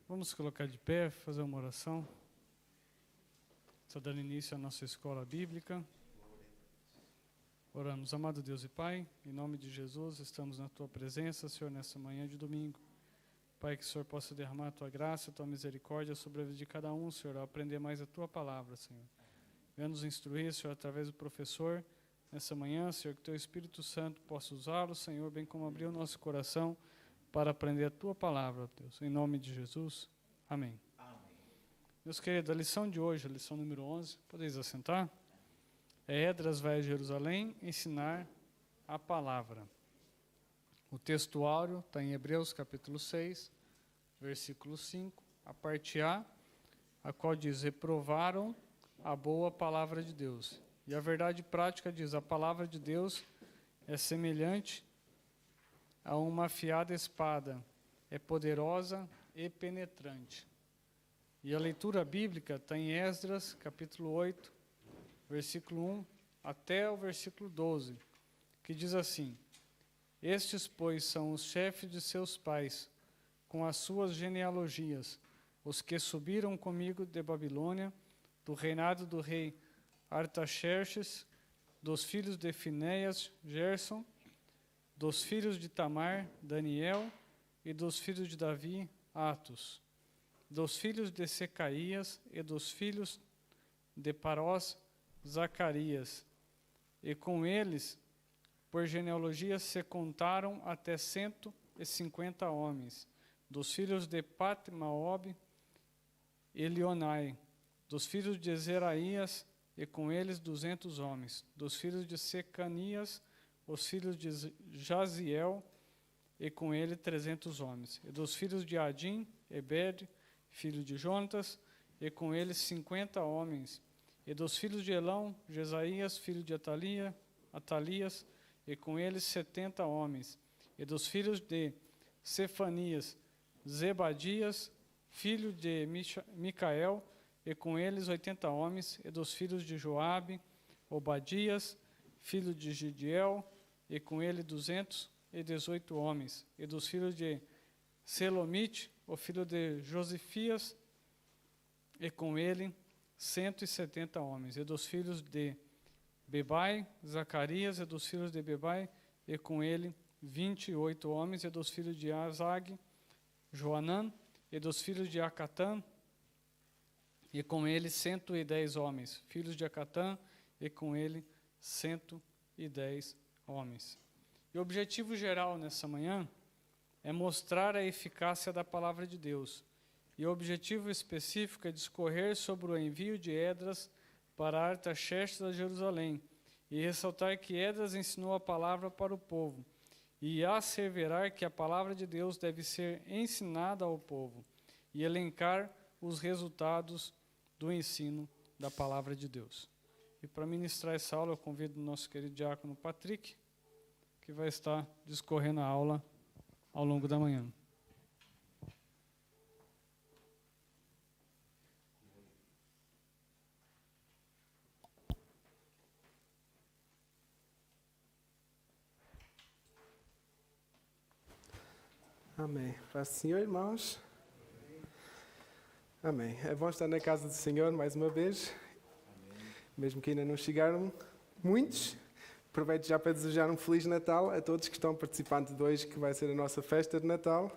Vamos colocar de pé, fazer uma oração. Está dando início à nossa escola bíblica. Oramos, amado Deus e Pai, em nome de Jesus, estamos na Tua presença, Senhor, nessa manhã de domingo. Pai, que o Senhor possa derramar a Tua graça, a Tua misericórdia sobre a vida de cada um, Senhor, a aprender mais a Tua palavra, Senhor. Venha nos instruir, Senhor, através do professor, nessa manhã, Senhor, que Teu Espírito Santo possa usá-lo, Senhor, bem como abrir o nosso coração para aprender a Tua palavra, Deus. Em nome de Jesus, amém. Meus queridos, a lição de hoje, a lição número 11, podeis assentar? Esdras vai a Jerusalém ensinar a palavra. O textuário está em Hebreus capítulo 6, versículo 5, a parte A qual diz, reprovaram a boa palavra de Deus. E a verdade prática diz, a palavra de Deus é semelhante a uma afiada espada, é poderosa e penetrante. E a leitura bíblica está em Esdras, capítulo 8, versículo 1 até o versículo 12, que diz assim, estes, pois, são os chefes de seus pais, com as suas genealogias, os que subiram comigo de Babilônia, do reinado do rei Artaxerxes, dos filhos de Finéias, Gerson, dos filhos de Tamar, Daniel, e dos filhos de Davi, Atos, dos filhos de Secaías, e dos filhos de Parós, Zacarias, e com eles, por genealogias, se contaram até 150 homens, dos filhos de Patmaob, Elionai, dos filhos de Zeraías, e com eles 200 homens, dos filhos de Secanias, os filhos de Jaziel, e com ele 300 homens, e dos filhos de Adim, Ebed, filho de Jonatas, e com eles 50 homens, e dos filhos de Elão, Jesaías, filho de Atalias, e com eles 70 homens, e dos filhos de Cefanias, Zebadias, filho de Micael, e com eles 80 homens, e dos filhos de Joabe, Obadias, filho de Gidiel, e com ele 218 homens, e dos filhos de Selomite, o filho de Josifias, e com ele 170 homens, e dos filhos de Bebai, Zacarias, e dos filhos de Bebai, e com ele 28 homens, e dos filhos de Azag, Joanã, e dos filhos de Acatã, e com ele 110 homens, filhos de Acatã, e com ele 110 homens. E o objetivo geral nessa manhã é mostrar a eficácia da palavra de Deus. E o objetivo específico é discorrer sobre o envio de Esdras para Artaxerxes a Jerusalém, e ressaltar que Esdras ensinou a palavra para o povo, e asseverar que a palavra de Deus deve ser ensinada ao povo, e elencar os resultados do ensino da palavra de Deus. E para ministrar essa aula, eu convido o nosso querido diácono Patrick, que vai estar discorrendo a aula ao longo da manhã. Amém. Paz do Senhor, irmãos. Amém. É bom estar na casa do Senhor mais uma vez. Amém. Mesmo que ainda não chegaram muitos. Aproveito já para desejar um Feliz Natal a todos que estão participando de hoje, que vai ser a nossa festa de Natal.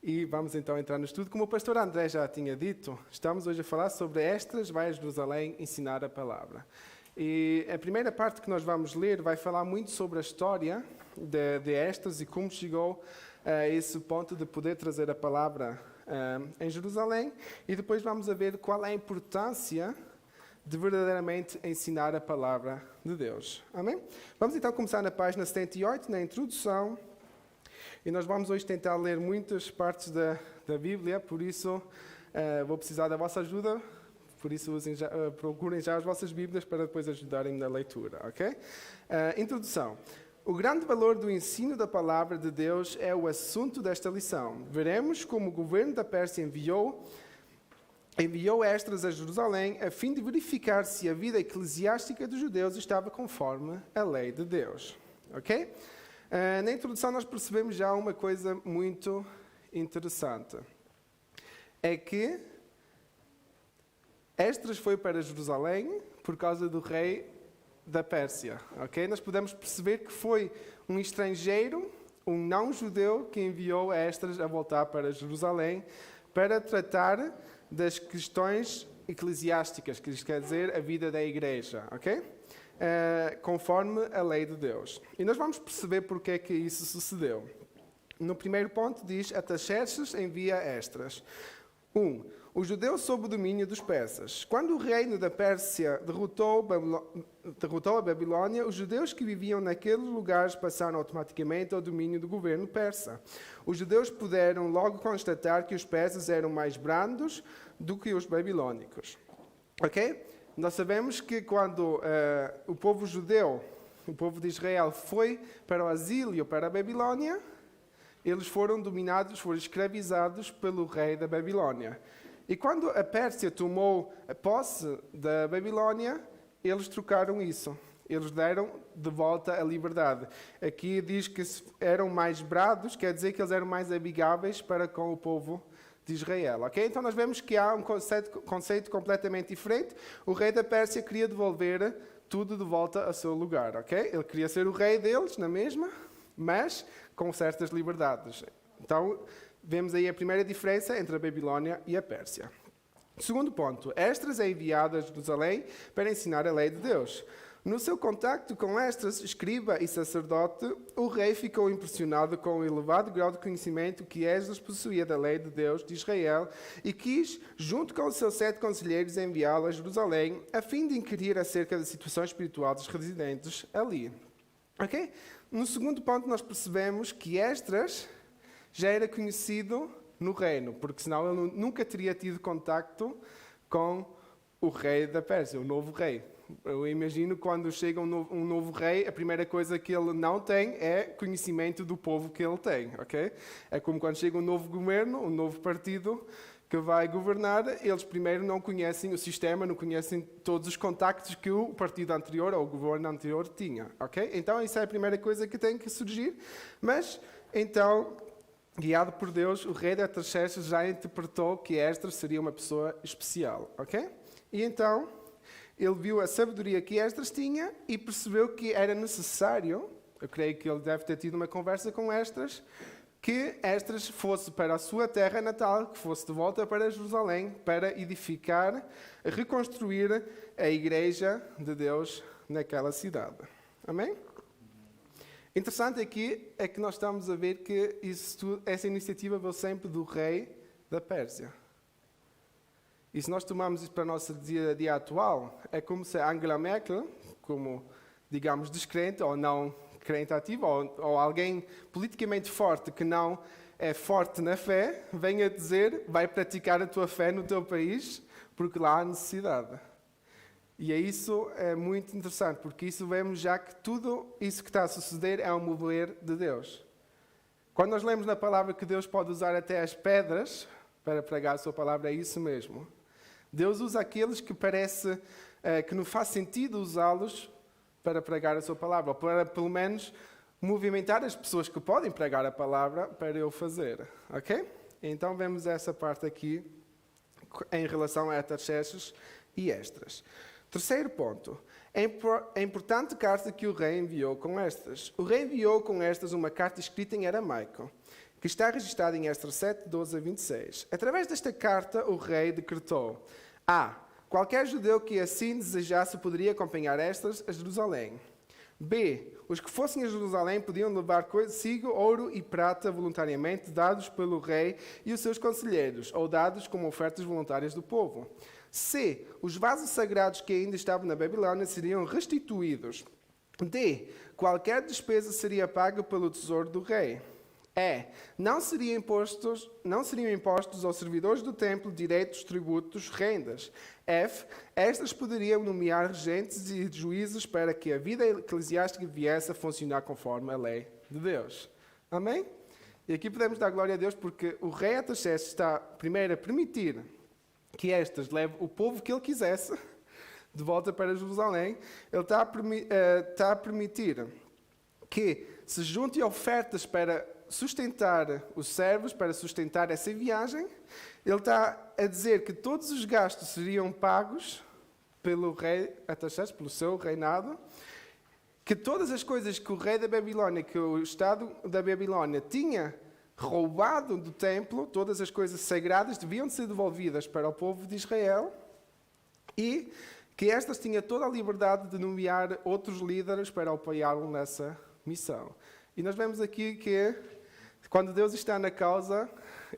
E vamos então entrar no estudo. Como o pastor André já tinha dito, estamos hoje a falar sobre Esdras vai a Jerusalém ensinar a palavra. E a primeira parte que nós vamos ler vai falar muito sobre a história de Esdras e como chegou a esse ponto de poder trazer a palavra em Jerusalém. E depois vamos a ver qual é a importância de verdadeiramente ensinar a palavra de Deus. Amém? Vamos então começar na página 78, na introdução. E nós vamos hoje tentar ler muitas partes da Bíblia, por isso vou precisar da vossa ajuda. Por isso procurem já as vossas Bíblias para depois ajudarem na leitura, ok? Introdução. O grande valor do ensino da palavra de Deus é o assunto desta lição. Veremos como o governo da Pérsia enviou Esdras a Jerusalém a fim de verificar se a vida eclesiástica dos judeus estava conforme a lei de Deus. Ok? Na introdução nós percebemos já uma coisa muito interessante. é que Esdras foi para Jerusalém por causa do rei da Pérsia. Okay? Nós podemos perceber que foi um estrangeiro, um não-judeu, que enviou Esdras a voltar para Jerusalém para tratar das questões eclesiásticas, que isto quer dizer a vida da igreja, ok? Conforme a lei de Deus. E nós vamos perceber porque é que isso sucedeu. No primeiro ponto diz, Artaxerxes envia Esdras. 1. Os judeus sob o domínio dos persas. Quando o reino da Pérsia derrotou a Babilônia, os judeus que viviam naqueles lugares passaram automaticamente ao domínio do governo persa. Os judeus puderam logo constatar que os persas eram mais brandos do que os babilônicos. Ok? Nós sabemos que quando o povo judeu, o povo de Israel, foi para o exílio, para a Babilônia, eles foram dominados, foram escravizados pelo rei da Babilônia. E quando a Pérsia tomou a posse da Babilônia, eles trocaram isso. Eles deram de volta a liberdade. Aqui diz que eram mais brados, quer dizer que eles eram mais amigáveis para com o povo de Israel. Okay? Então nós vemos que há um conceito completamente diferente. O rei da Pérsia queria devolver tudo de volta ao seu lugar. Okay? Ele queria ser o rei deles, na mesma, mas com certas liberdades. Então, vemos aí a primeira diferença entre a Babilônia e a Pérsia. Segundo ponto, Esdras é enviado a Jerusalém para ensinar a lei de Deus. No seu contacto com Esdras, escriba e sacerdote, o rei ficou impressionado com o elevado grau de conhecimento que Esdras possuía da lei de Deus de Israel e quis, junto com os seus 7 conselheiros, enviá-lo a Jerusalém a fim de inquirir acerca da situação espiritual dos residentes ali. Ok? No segundo ponto, nós percebemos que Esdras já era conhecido no reino, porque senão ele nunca teria tido contacto com o rei da Pérsia, o novo rei. Eu imagino quando chega um novo rei, a primeira coisa que ele não tem é conhecimento do povo que ele tem, ok? É como quando chega um novo governo, um novo partido que vai governar, eles primeiro não conhecem o sistema, não conhecem todos os contactos que o partido anterior ou o governo anterior tinha, ok? Então, isso é a primeira coisa que tem que surgir. Mas, então, guiado por Deus, o rei de Artaxerxes já interpretou que Esdras seria uma pessoa especial, ok? E então, ele viu a sabedoria que Esdras tinha e percebeu que era necessário, eu creio que ele deve ter tido uma conversa com Esdras, que Esdras fosse para a sua terra natal, que fosse de volta para Jerusalém, para edificar, reconstruir a igreja de Deus naquela cidade. Amém? Interessante aqui é que nós estamos a ver que essa iniciativa veio sempre do rei da Pérsia. E se nós tomarmos isso para o nosso dia a dia atual, é como se Angela Merkel, como, digamos, descrente ou não crente ativo, ou alguém politicamente forte que não é forte na fé, venha dizer, vai praticar a tua fé no teu país, porque lá há necessidade. E isso é muito interessante, porque isso vemos já que tudo isso que está a suceder é um mover de Deus. Quando nós lemos na palavra que Deus pode usar até as pedras para pregar a sua palavra, é isso mesmo. Deus usa aqueles que parece que não faz sentido usá-los para pregar a sua palavra, ou para, pelo menos, movimentar as pessoas que podem pregar a palavra para eu fazer. Ok? Então, vemos essa parte aqui em relação a Artaxerxes e Esdras. Terceiro ponto. É importante carta que o rei enviou com Esdras. O rei enviou com Esdras uma carta escrita em aramaico, que está registrada em Esdras 7, 12 a 26. Através desta carta, o rei decretou: qualquer judeu que assim desejasse poderia acompanhar Esdras a Jerusalém. B. Os que fossem a Jerusalém podiam levar consigo ouro e prata voluntariamente dados pelo rei e os seus conselheiros, ou dados como ofertas voluntárias do povo. C. Os vasos sagrados que ainda estavam na Babilônia seriam restituídos. D. Qualquer despesa seria paga pelo tesouro do rei. E. Não seriam impostos aos servidores do templo direitos, tributos, rendas. F. Estas poderiam nomear regentes e juízes para que a vida eclesiástica viesse a funcionar conforme a lei de Deus. Amém? E aqui podemos dar glória a Deus porque o rei Artaxerxes está primeiro a permitir que Esdras leve o povo que ele quisesse de volta para Jerusalém. Ele está a permitir que se juntem ofertas para sustentar os servos, para sustentar essa viagem. Ele está a dizer que todos os gastos seriam pagos pelo rei Artaxerxes, pelo seu reinado, que todas as coisas que o rei da Babilónia, que o Estado da Babilónia tinha roubado do templo, todas as coisas sagradas deviam ser devolvidas para o povo de Israel, e que estas tinham toda a liberdade de nomear outros líderes para apoiá-lo nessa missão. E nós vemos aqui que, quando Deus está na causa,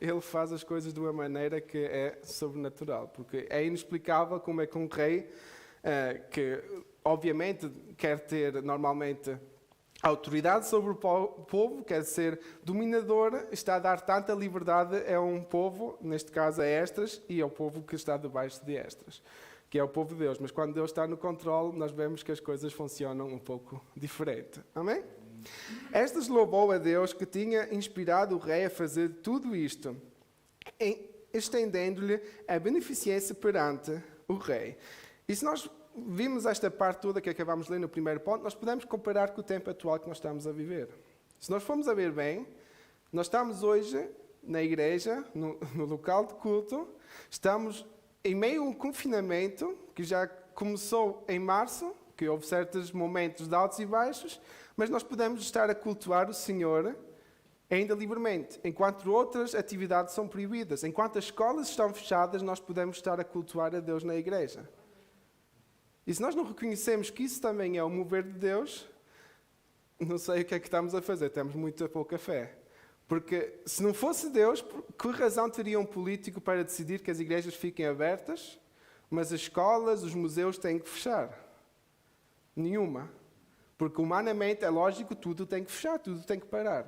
Ele faz as coisas de uma maneira que é sobrenatural, porque é inexplicável como é que um rei, que obviamente quer ter normalmente autoridade sobre o povo, quer ser dominador, está a dar tanta liberdade a um povo, neste caso a Esdras, e ao povo que está debaixo de Esdras, que é o povo de Deus. Mas quando Deus está no controle, nós vemos que as coisas funcionam um pouco diferente. Amém? Esdras louvou a Deus que tinha inspirado o rei a fazer tudo isto, estendendo-lhe a beneficência perante o rei. E se nós vimos esta parte toda que acabamos de ler no primeiro ponto, nós podemos comparar com o tempo atual que nós estamos a viver. Se nós formos a ver bem, nós estamos hoje na igreja, no local de culto, estamos em meio a um confinamento que já começou em março, que houve certos momentos de altos e baixos, mas nós podemos estar a cultuar o Senhor ainda livremente, enquanto outras atividades são proibidas. Enquanto as escolas estão fechadas, nós podemos estar a cultuar a Deus na igreja. E se nós não reconhecemos que isso também é o mover de Deus, não sei o que é que estamos a fazer, temos muito pouca fé. Porque se não fosse Deus, por que razão teria um político para decidir que as igrejas fiquem abertas, mas as escolas, os museus têm que fechar? Nenhuma. Porque humanamente é lógico, tudo tem que fechar, tudo tem que parar.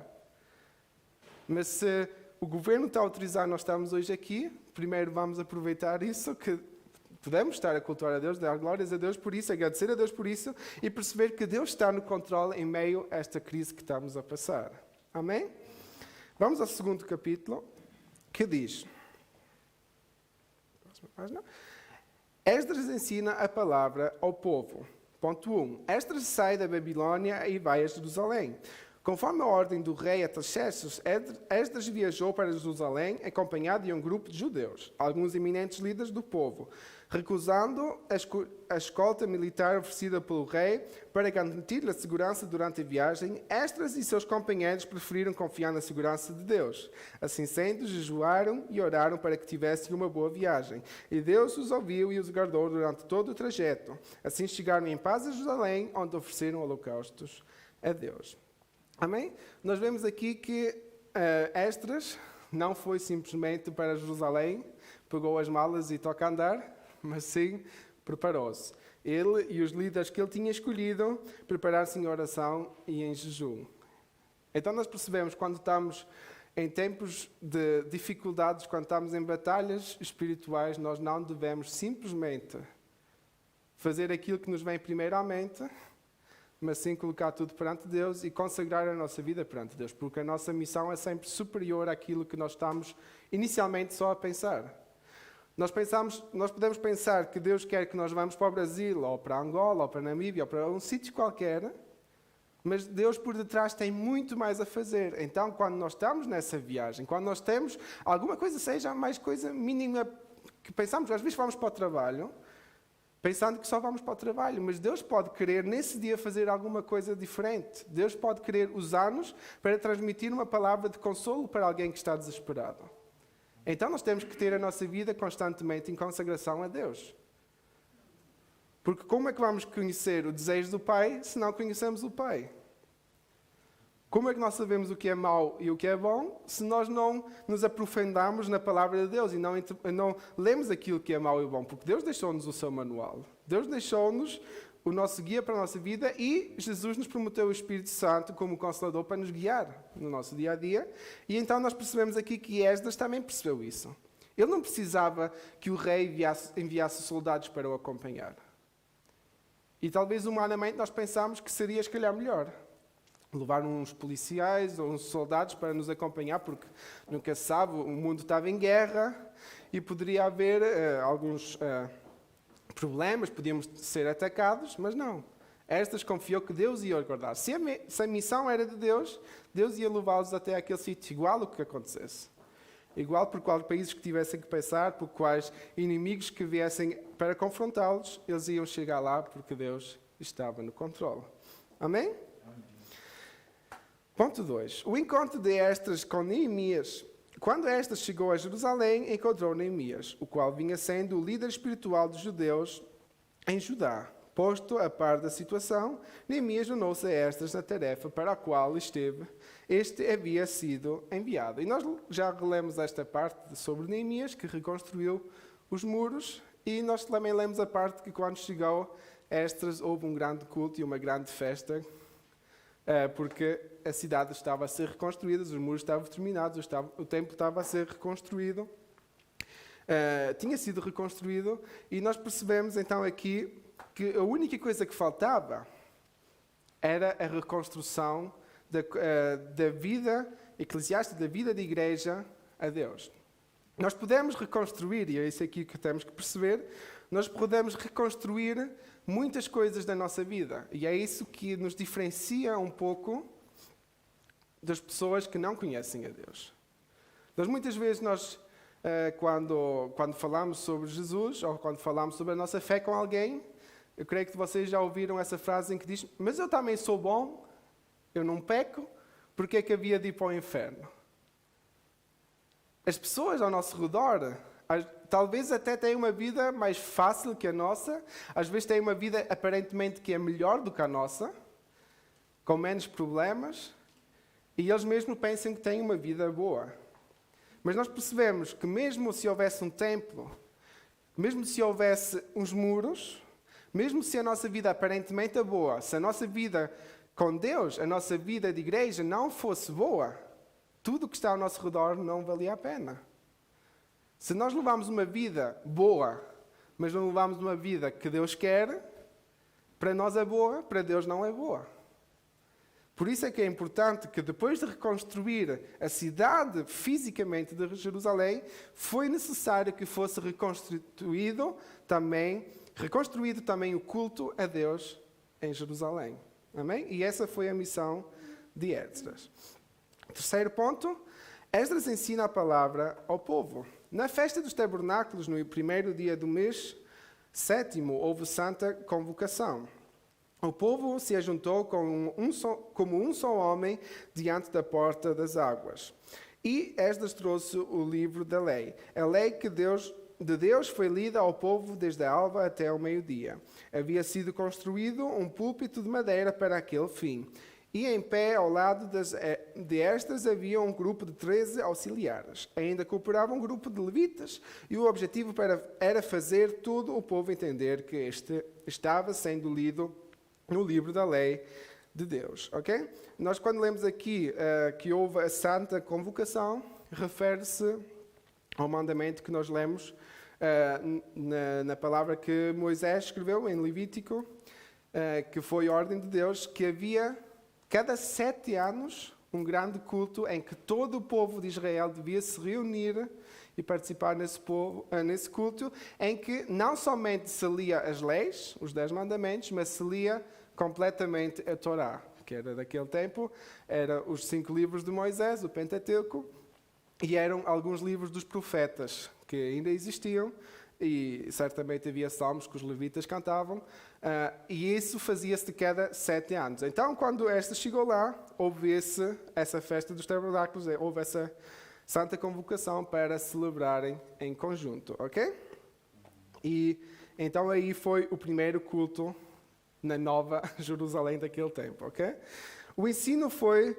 Mas se o governo está a autorizar nós estamos hoje aqui, primeiro vamos aproveitar isso, que podemos estar a cultuar a Deus, dar glórias a Deus por isso, agradecer a Deus por isso e perceber que Deus está no controle em meio a esta crise que estamos a passar. Amém? Vamos ao segundo capítulo, que diz... Esdras ensina a palavra ao povo. Ponto 1. Esdras sai da Babilônia e vai a Jerusalém. Conforme a ordem do rei Artaxerxes, Esdras viajou para Jerusalém acompanhado de um grupo de judeus, alguns eminentes líderes do povo, recusando a escolta militar oferecida pelo rei para garantir-lhe a segurança durante a viagem. Esdras e seus companheiros preferiram confiar na segurança de Deus. Assim sendo, jejuaram e oraram para que tivessem uma boa viagem. E Deus os ouviu e os guardou durante todo o trajeto. Assim chegaram em paz a Jerusalém, onde ofereceram holocaustos a Deus. Amém? Nós vemos aqui que Esdras não foi simplesmente para Jerusalém, pegou as malas e toca a andar, mas sim preparou-se. Ele e os líderes que ele tinha escolhido prepararam-se em oração e em jejum. Então nós percebemos, quando estamos em tempos de dificuldades, quando estamos em batalhas espirituais, nós não devemos simplesmente fazer aquilo que nos vem primeiro à mente, mas sim colocar tudo perante Deus e consagrar a nossa vida perante Deus, porque a nossa missão é sempre superior àquilo que nós estamos inicialmente só a pensar. Nós podemos pensar que Deus quer que nós vamos para o Brasil, ou para Angola, ou para Namíbia, ou para um sítio qualquer, mas Deus por detrás tem muito mais a fazer. Então, quando nós estamos nessa viagem, quando nós temos alguma coisa, seja mais coisa mínima, que pensamos, às vezes vamos para o trabalho, pensando que só vamos para o trabalho, mas Deus pode querer nesse dia fazer alguma coisa diferente. Deus pode querer usar-nos para transmitir uma palavra de consolo para alguém que está desesperado. Então nós temos que ter a nossa vida constantemente em consagração a Deus. Porque como é que vamos conhecer o desejo do Pai se não conhecemos o Pai? Como é que nós sabemos o que é mau e o que é bom se nós não nos aprofundarmos na palavra de Deus e não lemos aquilo que é mau e bom? Porque Deus deixou-nos o seu manual. Deus deixou-nos o nosso guia para a nossa vida e Jesus nos prometeu o Espírito Santo como Consolador para nos guiar no nosso dia-a-dia. E então nós percebemos aqui que Esdras também percebeu isso. Ele não precisava que o rei enviasse soldados para o acompanhar. E talvez humanamente nós pensámos que seria, se calhar, melhor levar uns policiais ou uns soldados para nos acompanhar, porque nunca se sabe, o mundo estava em guerra e poderia haver alguns problemas, podíamos ser atacados, mas não. Esdras confiou que Deus ia os guardar. Se a missão era de Deus, Deus ia levá-los até aquele sítio, igual o que acontecesse. Igual por quais países que tivessem que passar, por quais inimigos que viessem para confrontá-los, eles iam chegar lá porque Deus estava no controle. Amém? Ponto 2. O encontro de Esdras com Neemias. Quando Esdras chegou a Jerusalém, encontrou Neemias, o qual vinha sendo o líder espiritual dos judeus em Judá. Posto a par da situação, Neemias unou-se a Esdras na tarefa para a qual este havia sido enviado. E nós já relemos esta parte sobre Neemias, que reconstruiu os muros, e nós também lemos a parte que quando chegou Esdras houve um grande culto e uma grande festa, porque a cidade estava a ser reconstruída, os muros estavam terminados, o templo estava a ser reconstruído, tinha sido reconstruído, e nós percebemos então aqui que a única coisa que faltava era a reconstrução da vida eclesiástica, da vida de igreja a Deus. Nós podemos reconstruir, e é isso aqui que temos que perceber, nós podemos reconstruir muitas coisas da nossa vida. E é isso que nos diferencia um pouco das pessoas que não conhecem a Deus. Muitas vezes quando falamos sobre Jesus, ou quando falamos sobre a nossa fé com alguém, eu creio que vocês já ouviram essa frase em que diz: mas eu também sou bom, eu não peco, porque é que havia de ir para o inferno? As pessoas ao nosso redor, talvez até têm uma vida mais fácil que a nossa, às vezes têm uma vida aparentemente que é melhor do que a nossa, com menos problemas, e eles mesmo pensam que têm uma vida boa. Mas nós percebemos que mesmo se houvesse um templo, mesmo se houvesse uns muros, mesmo se a nossa vida aparentemente é boa, se a nossa vida com Deus, a nossa vida de igreja não fosse boa, tudo o que está ao nosso redor não valia a pena. Se nós levamos uma vida boa, mas não levamos uma vida que Deus quer, para nós é boa, para Deus não é boa. Por isso é que é importante que depois de reconstruir a cidade fisicamente de Jerusalém, foi necessário que fosse reconstruído também o culto a Deus em Jerusalém. Amém? E essa foi a missão de Esdras. Terceiro ponto, Esdras ensina a palavra ao povo. Na festa dos tabernáculos, no primeiro dia do mês sétimo, houve santa convocação. O povo se ajuntou como um só homem diante da porta das águas. E Esdras trouxe o livro da lei. A lei de Deus foi lida ao povo desde a alva até ao meio-dia. Havia sido construído um púlpito de madeira para aquele fim. E em pé, ao lado de Esdras, havia um grupo de 13 auxiliares. Ainda cooperava um grupo de levitas. E o objetivo era fazer todo o povo entender que este estava sendo lido no livro da lei de Deus. Ok? Nós, quando lemos aqui que houve a santa convocação, refere-se ao mandamento que nós lemos na palavra que Moisés escreveu em Levítico, que foi a ordem de Deus, que havia cada 7 anos um grande culto em que todo o povo de Israel devia se reunir e participar nesse culto, em que não somente se lia as leis, os 10 mandamentos, mas se lia completamente a Torá, que era daquele tempo, eram os 5 livros de Moisés, o Pentateuco, e eram alguns livros dos profetas que ainda existiam, e certamente havia salmos que os levitas cantavam, e isso fazia-se de cada 7 anos. Então, quando esta chegou lá, houve essa festa dos tabernáculos, houve essa santa convocação para celebrarem em conjunto, ok? E então aí foi o primeiro culto na Nova Jerusalém daquele tempo, ok? O ensino foi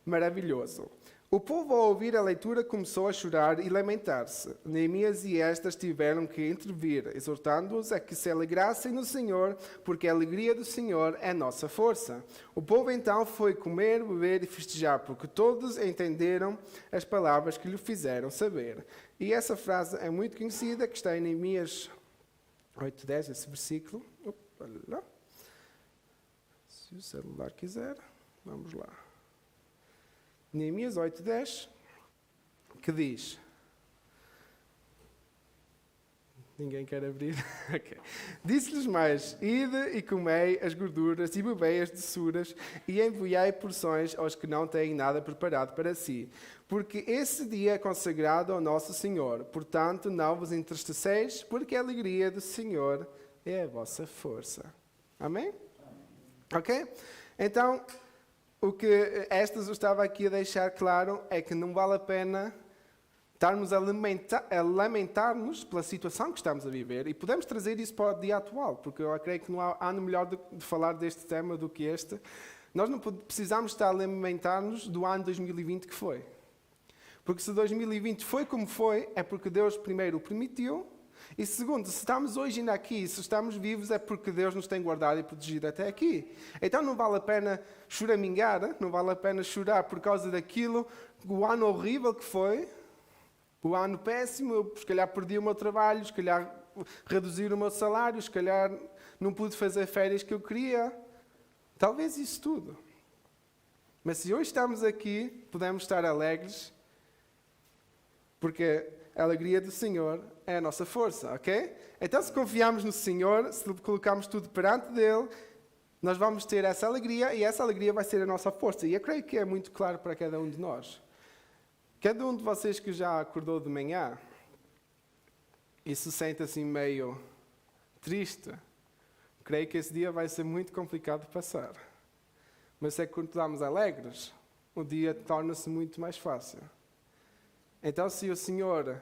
maravilhoso. O povo, ao ouvir a leitura, começou a chorar e lamentar-se. Neemias e Esdras tiveram que intervir, exortando-os a que se alegrassem no Senhor, porque a alegria do Senhor é nossa força. O povo então foi comer, beber e festejar, porque todos entenderam as palavras que lhe fizeram saber. E essa frase é muito conhecida, que está em Neemias 8:10, esse versículo. Olha lá. Se o celular quiser, vamos lá. Neemias 8:10, que diz: Ninguém quer abrir? Okay. Disse-lhes mais: ide e comei as gorduras e bebei as doçuras e enviai porções aos que não têm nada preparado para si. Porque esse dia é consagrado ao nosso Senhor. Portanto, não vos entristeceis, porque a alegria do Senhor é a vossa força. Amém? Ok? Então, o que Estes estava aqui a deixar claro é que não vale a pena estarmos a lamentar-nos pela situação que estamos a viver, e podemos trazer isso para o dia atual, porque eu creio que não há ano melhor de falar deste tema do que este. Nós não precisamos estar a lamentar-nos do ano 2020 que foi. Porque se 2020 foi como foi, é porque Deus primeiro o permitiu, e segundo, se estamos hoje ainda aqui, se estamos vivos, é porque Deus nos tem guardado e protegido até aqui. Então não vale a pena choramingar, não vale a pena chorar por causa daquilo, o ano horrível que foi, o ano péssimo. Eu se calhar perdi o meu trabalho, se calhar reduzir o meu salário, se calhar não pude fazer férias que eu queria. Talvez isso tudo. Mas se hoje estamos aqui, podemos estar alegres, porque a alegria do Senhor é a nossa força, ok? Então, se confiarmos no Senhor, se colocarmos tudo perante dele, nós vamos ter essa alegria, e essa alegria vai ser a nossa força. E eu creio que é muito claro para cada um de nós. Cada um de vocês que já acordou de manhã e se sente assim meio triste, creio que esse dia vai ser muito complicado de passar. Mas se é que quando estamos alegres, o dia torna-se muito mais fácil. Então, se o Senhor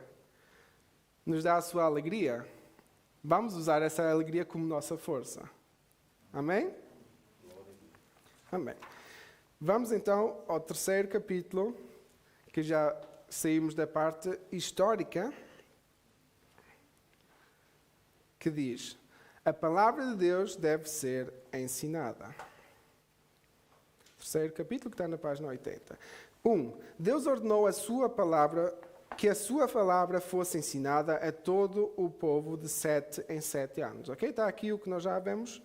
nos dá a sua alegria, vamos usar essa alegria como nossa força. Amém? Amém. Vamos então ao terceiro capítulo, que já saímos da parte histórica, que diz: a palavra de Deus deve ser ensinada. Terceiro capítulo, que está na página 80. 1. Deus ordenou que a sua palavra fosse ensinada a todo o povo de 7 em 7 anos. Ok? Está aqui o que nós já vemos,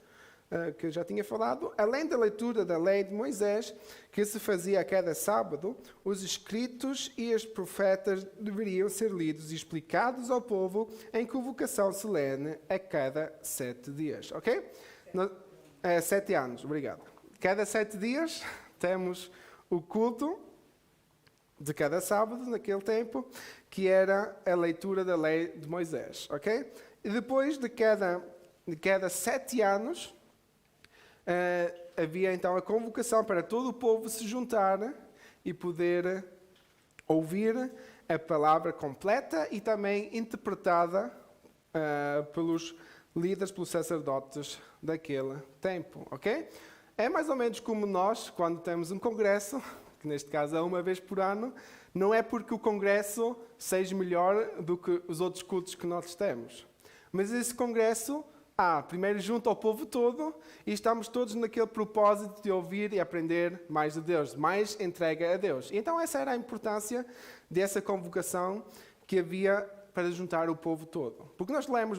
que eu já tinha falado. Além da leitura da lei de Moisés, que se fazia a cada sábado, os escritos e os profetas deveriam ser lidos e explicados ao povo em convocação solene a cada 7 dias. Ok? 7 anos, obrigado. Cada 7 dias temos o culto de cada sábado, naquele tempo, que era a leitura da lei de Moisés. Ok? E depois de cada 7 anos, havia então a convocação para todo o povo se juntar e poder ouvir a palavra completa e também interpretada pelos líderes, pelos sacerdotes daquele tempo, ok? É mais ou menos como nós, quando temos um congresso, que neste caso é uma vez por ano, não é porque o congresso seja melhor do que os outros cultos que nós temos. Mas esse congresso primeiro junto ao povo todo, e estamos todos naquele propósito de ouvir e aprender mais de Deus, mais entrega a Deus. E então essa era a importância dessa convocação que havia para juntar o povo todo. Porque nós lemos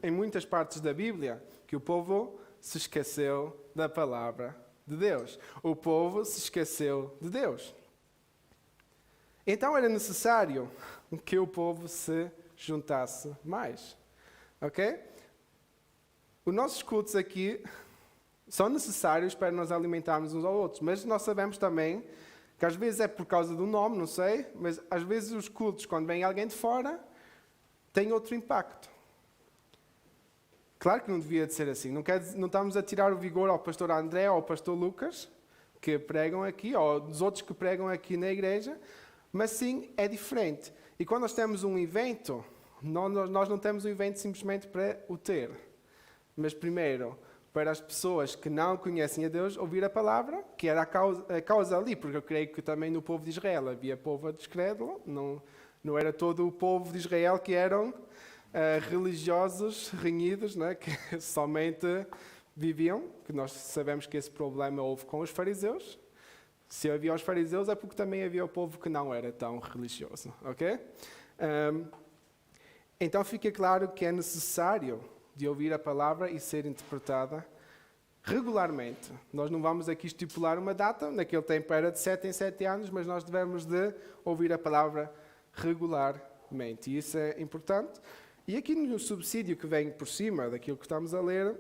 em muitas partes da Bíblia que o povo se esqueceu da palavra de Deus. O povo se esqueceu de Deus. Então era necessário que o povo se juntasse mais. Ok? Os nossos cultos aqui são necessários para nos alimentarmos uns aos outros, mas nós sabemos também que às vezes é por causa do nome, não sei, mas às vezes os cultos, quando vem alguém de fora, têm outro impacto. Claro que não devia de ser assim. Não estamos a tirar o vigor ao pastor André ou ao pastor Lucas, que pregam aqui, ou dos outros que pregam aqui na igreja, mas sim, é diferente. E quando nós temos um evento, nós não temos um evento simplesmente para o ter. Mas primeiro, para as pessoas que não conhecem a Deus, ouvir a palavra, que era a causa ali, porque eu creio que também no povo de Israel havia povo discreto, não era todo o povo de Israel que eram religiosos, renhidos, né, que somente viviam, que nós sabemos que esse problema houve com os fariseus. Se havia os fariseus é porque também havia o povo que não era tão religioso, ok? Então fica claro que é necessário de ouvir a palavra e ser interpretada regularmente. Nós não vamos aqui estipular uma data, naquele tempo era de 7 em 7 anos, mas nós devemos de ouvir a palavra regularmente. E isso é importante. E aqui no subsídio que vem por cima daquilo que estamos a ler,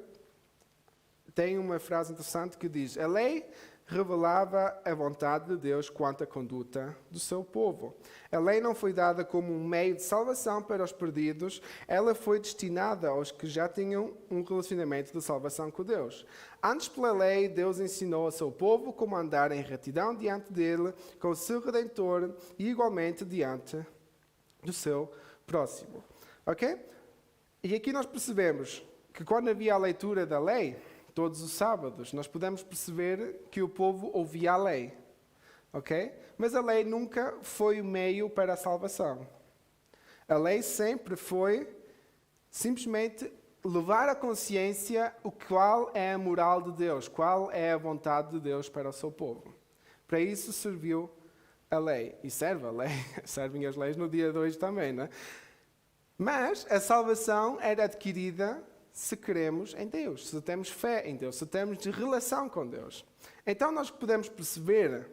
tem uma frase interessante que diz: a lei revelava a vontade de Deus quanto à conduta do seu povo. A lei não foi dada como um meio de salvação para os perdidos, ela foi destinada aos que já tinham um relacionamento de salvação com Deus. Antes, pela lei, Deus ensinou ao seu povo como andar em retidão diante dele, com o seu Redentor e igualmente diante do seu próximo. Ok? E aqui nós percebemos que quando havia a leitura da lei, todos os sábados, nós podemos perceber que o povo ouvia a lei. Ok? Mas a lei nunca foi o meio para a salvação. A lei sempre foi simplesmente levar à consciência o qual é a moral de Deus, qual é a vontade de Deus para o seu povo. Para isso serviu a lei. E serve a lei. Servem as leis no dia de hoje também, não é? Mas a salvação era adquirida se cremos em Deus, se temos fé em Deus, se temos de relação com Deus. Então nós podemos perceber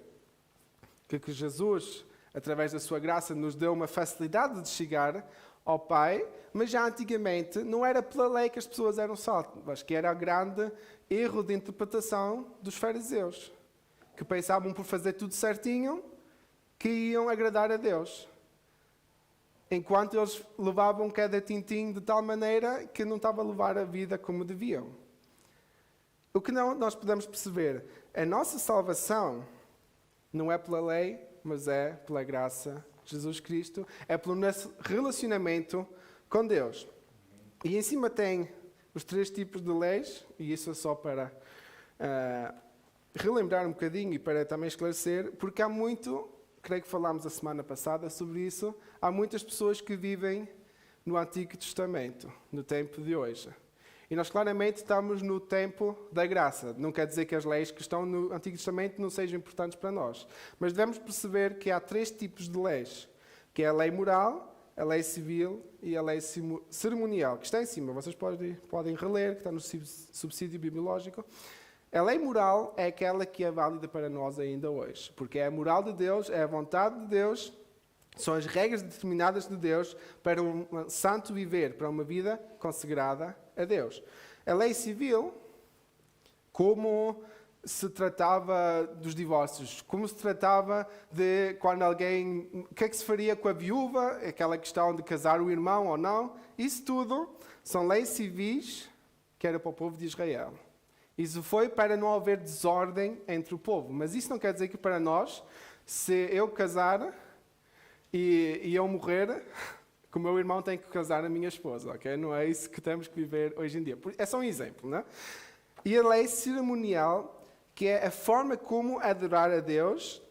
que Jesus, através da sua graça, nos deu uma facilidade de chegar ao Pai, mas já antigamente não era pela lei que as pessoas eram salvas, que era o grande erro de interpretação dos fariseus, que pensavam por fazer tudo certinho que iam agradar a Deus. Enquanto eles levavam cada tintim de tal maneira que não estava a levar a vida como deviam. O que nós podemos perceber, a nossa salvação não é pela lei, mas é pela graça de Jesus Cristo, é pelo nosso relacionamento com Deus. E em cima tem os 3 tipos de leis, e isso é só para relembrar um bocadinho e para também esclarecer, porque há muito... Creio que falámos a semana passada sobre isso. Há muitas pessoas que vivem no Antigo Testamento, no tempo de hoje. E nós claramente estamos no tempo da graça. Não quer dizer que as leis que estão no Antigo Testamento não sejam importantes para nós. Mas devemos perceber que há 3 tipos de leis. Que é a lei moral, a lei civil e a lei cerimonial. Que está em cima. Vocês podem reler, que está no subsídio bibliológico. A lei moral é aquela que é válida para nós ainda hoje, porque é a moral de Deus, é a vontade de Deus, são as regras determinadas de Deus para um santo viver, para uma vida consagrada a Deus. A lei civil, como se tratava dos divórcios, como se tratava de quando alguém... O que é que se faria com a viúva, aquela questão de casar o irmão ou não, isso tudo são leis civis que era para o povo de Israel. Isso foi para não haver desordem entre o povo. Mas isso não quer dizer que para nós, se eu casar e eu morrer, que o meu irmão tem que casar a minha esposa, ok? Não é isso que temos que viver hoje em dia. É só um exemplo, não é? E a lei cerimonial, que é a forma como adorar a Deus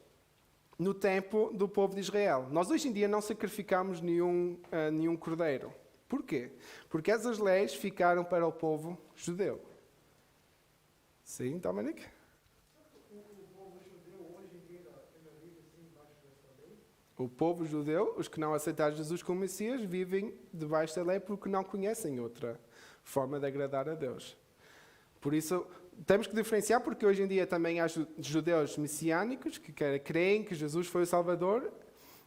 no tempo do povo de Israel. Nós hoje em dia não sacrificamos nenhum cordeiro. Porquê? Porque essas leis ficaram para o povo judeu. Sim, Dominic? O povo judeu, os que não aceitaram Jesus como Messias, vivem debaixo da lei porque não conhecem outra forma de agradar a Deus. Por isso, temos que diferenciar, porque hoje em dia também há judeus messiânicos que creem que Jesus foi o Salvador,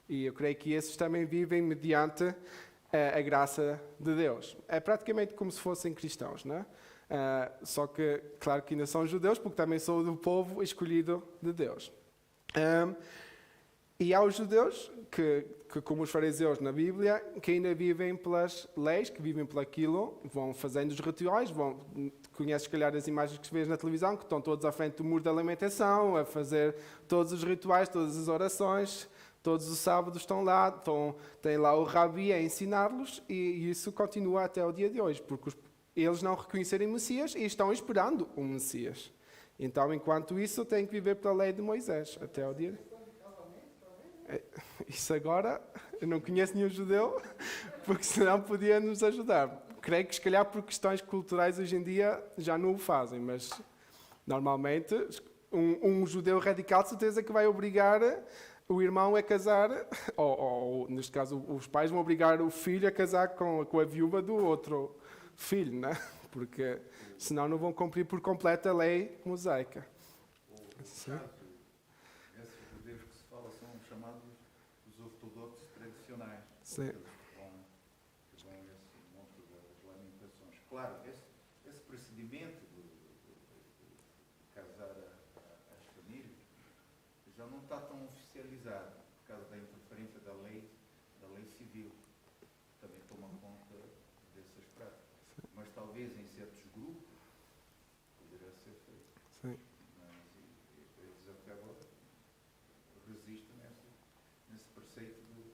e eu creio que esses também vivem mediante a graça de Deus. É praticamente como se fossem cristãos, não é? Só que, claro que ainda são judeus, porque também sou do povo escolhido de Deus. E há os judeus, que como os fariseus na Bíblia, que ainda vivem pelas leis, que vivem por aquilo, vão fazendo os rituais, conheces, se calhar, as imagens que vês na televisão, que estão todos à frente do muro da lamentação, a fazer todos os rituais, todas as orações, todos os sábados estão lá, tem lá o rabi a ensinar-los, e isso continua até o dia de hoje, porque eles não reconhecerem Messias e estão esperando um Messias. Então, enquanto isso, têm que viver pela lei de Moisés, até o dia... Isso agora, eu não conheço nenhum judeu, porque senão podia nos ajudar. Creio que, se calhar, por questões culturais, hoje em dia, já não o fazem, mas, normalmente, um judeu radical, de certeza que vai obrigar o irmão a casar, ou neste caso, os pais vão obrigar o filho a casar com a viúva do outro filho, né? Porque senão não vão cumprir por completo a lei mosaica. Sim. Esses judeus que se fala são chamados os ortodoxos tradicionais. Sim. Que vão claro, esse procedimento de casar as famílias já não está tão oficializado por causa da interferência da lei civil, que também toma conta dessas práticas. Mas talvez em certos grupos poderá ser feito. Sim. Mas eles até agora resistem nesse preceito do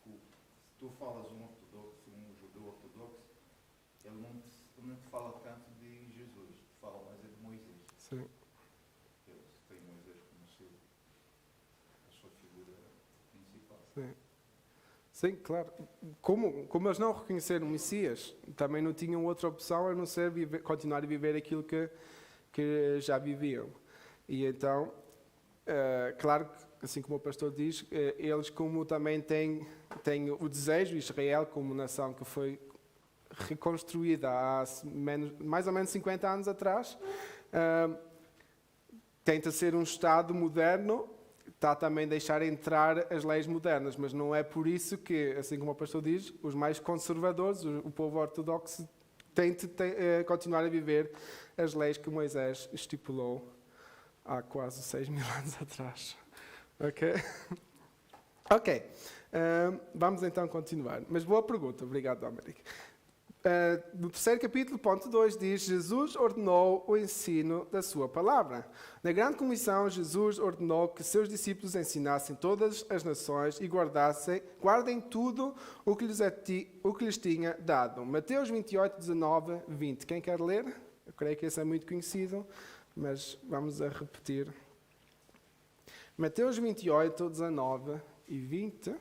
culto. Se tu falas um judeu ortodoxo, ele não te fala tanto de Jesus, te fala mais de Moisés. Sim. Eles têm Moisés como a sua figura principal. Sim. Sim, claro. Como eles não reconheceram o Messias, também não tinham outra opção a não ser continuar a viver aquilo que já viviam. E então, claro que, assim como o pastor diz, eles como também têm o desejo, Israel como nação que foi reconstruída há mais ou menos 50 anos atrás, tenta ser um Estado moderno, está também a deixar entrar as leis modernas, mas não é por isso que, assim como o pastor diz, os mais conservadores, o povo ortodoxo, tem de continuar a viver as leis que Moisés estipulou há quase 6.000 anos atrás. Ok? Ok. Vamos então continuar. Mas boa pergunta. Obrigado, Dominic. No terceiro capítulo, ponto 2, diz: Jesus ordenou o ensino da sua palavra. Na grande comissão, Jesus ordenou que seus discípulos ensinassem todas as nações e guardem tudo o que lhes tinha dado. Mateus 28, 19, 20. Quem quer ler? Eu creio que esse é muito conhecido, mas vamos a repetir. Mateus 28, 19 e 20.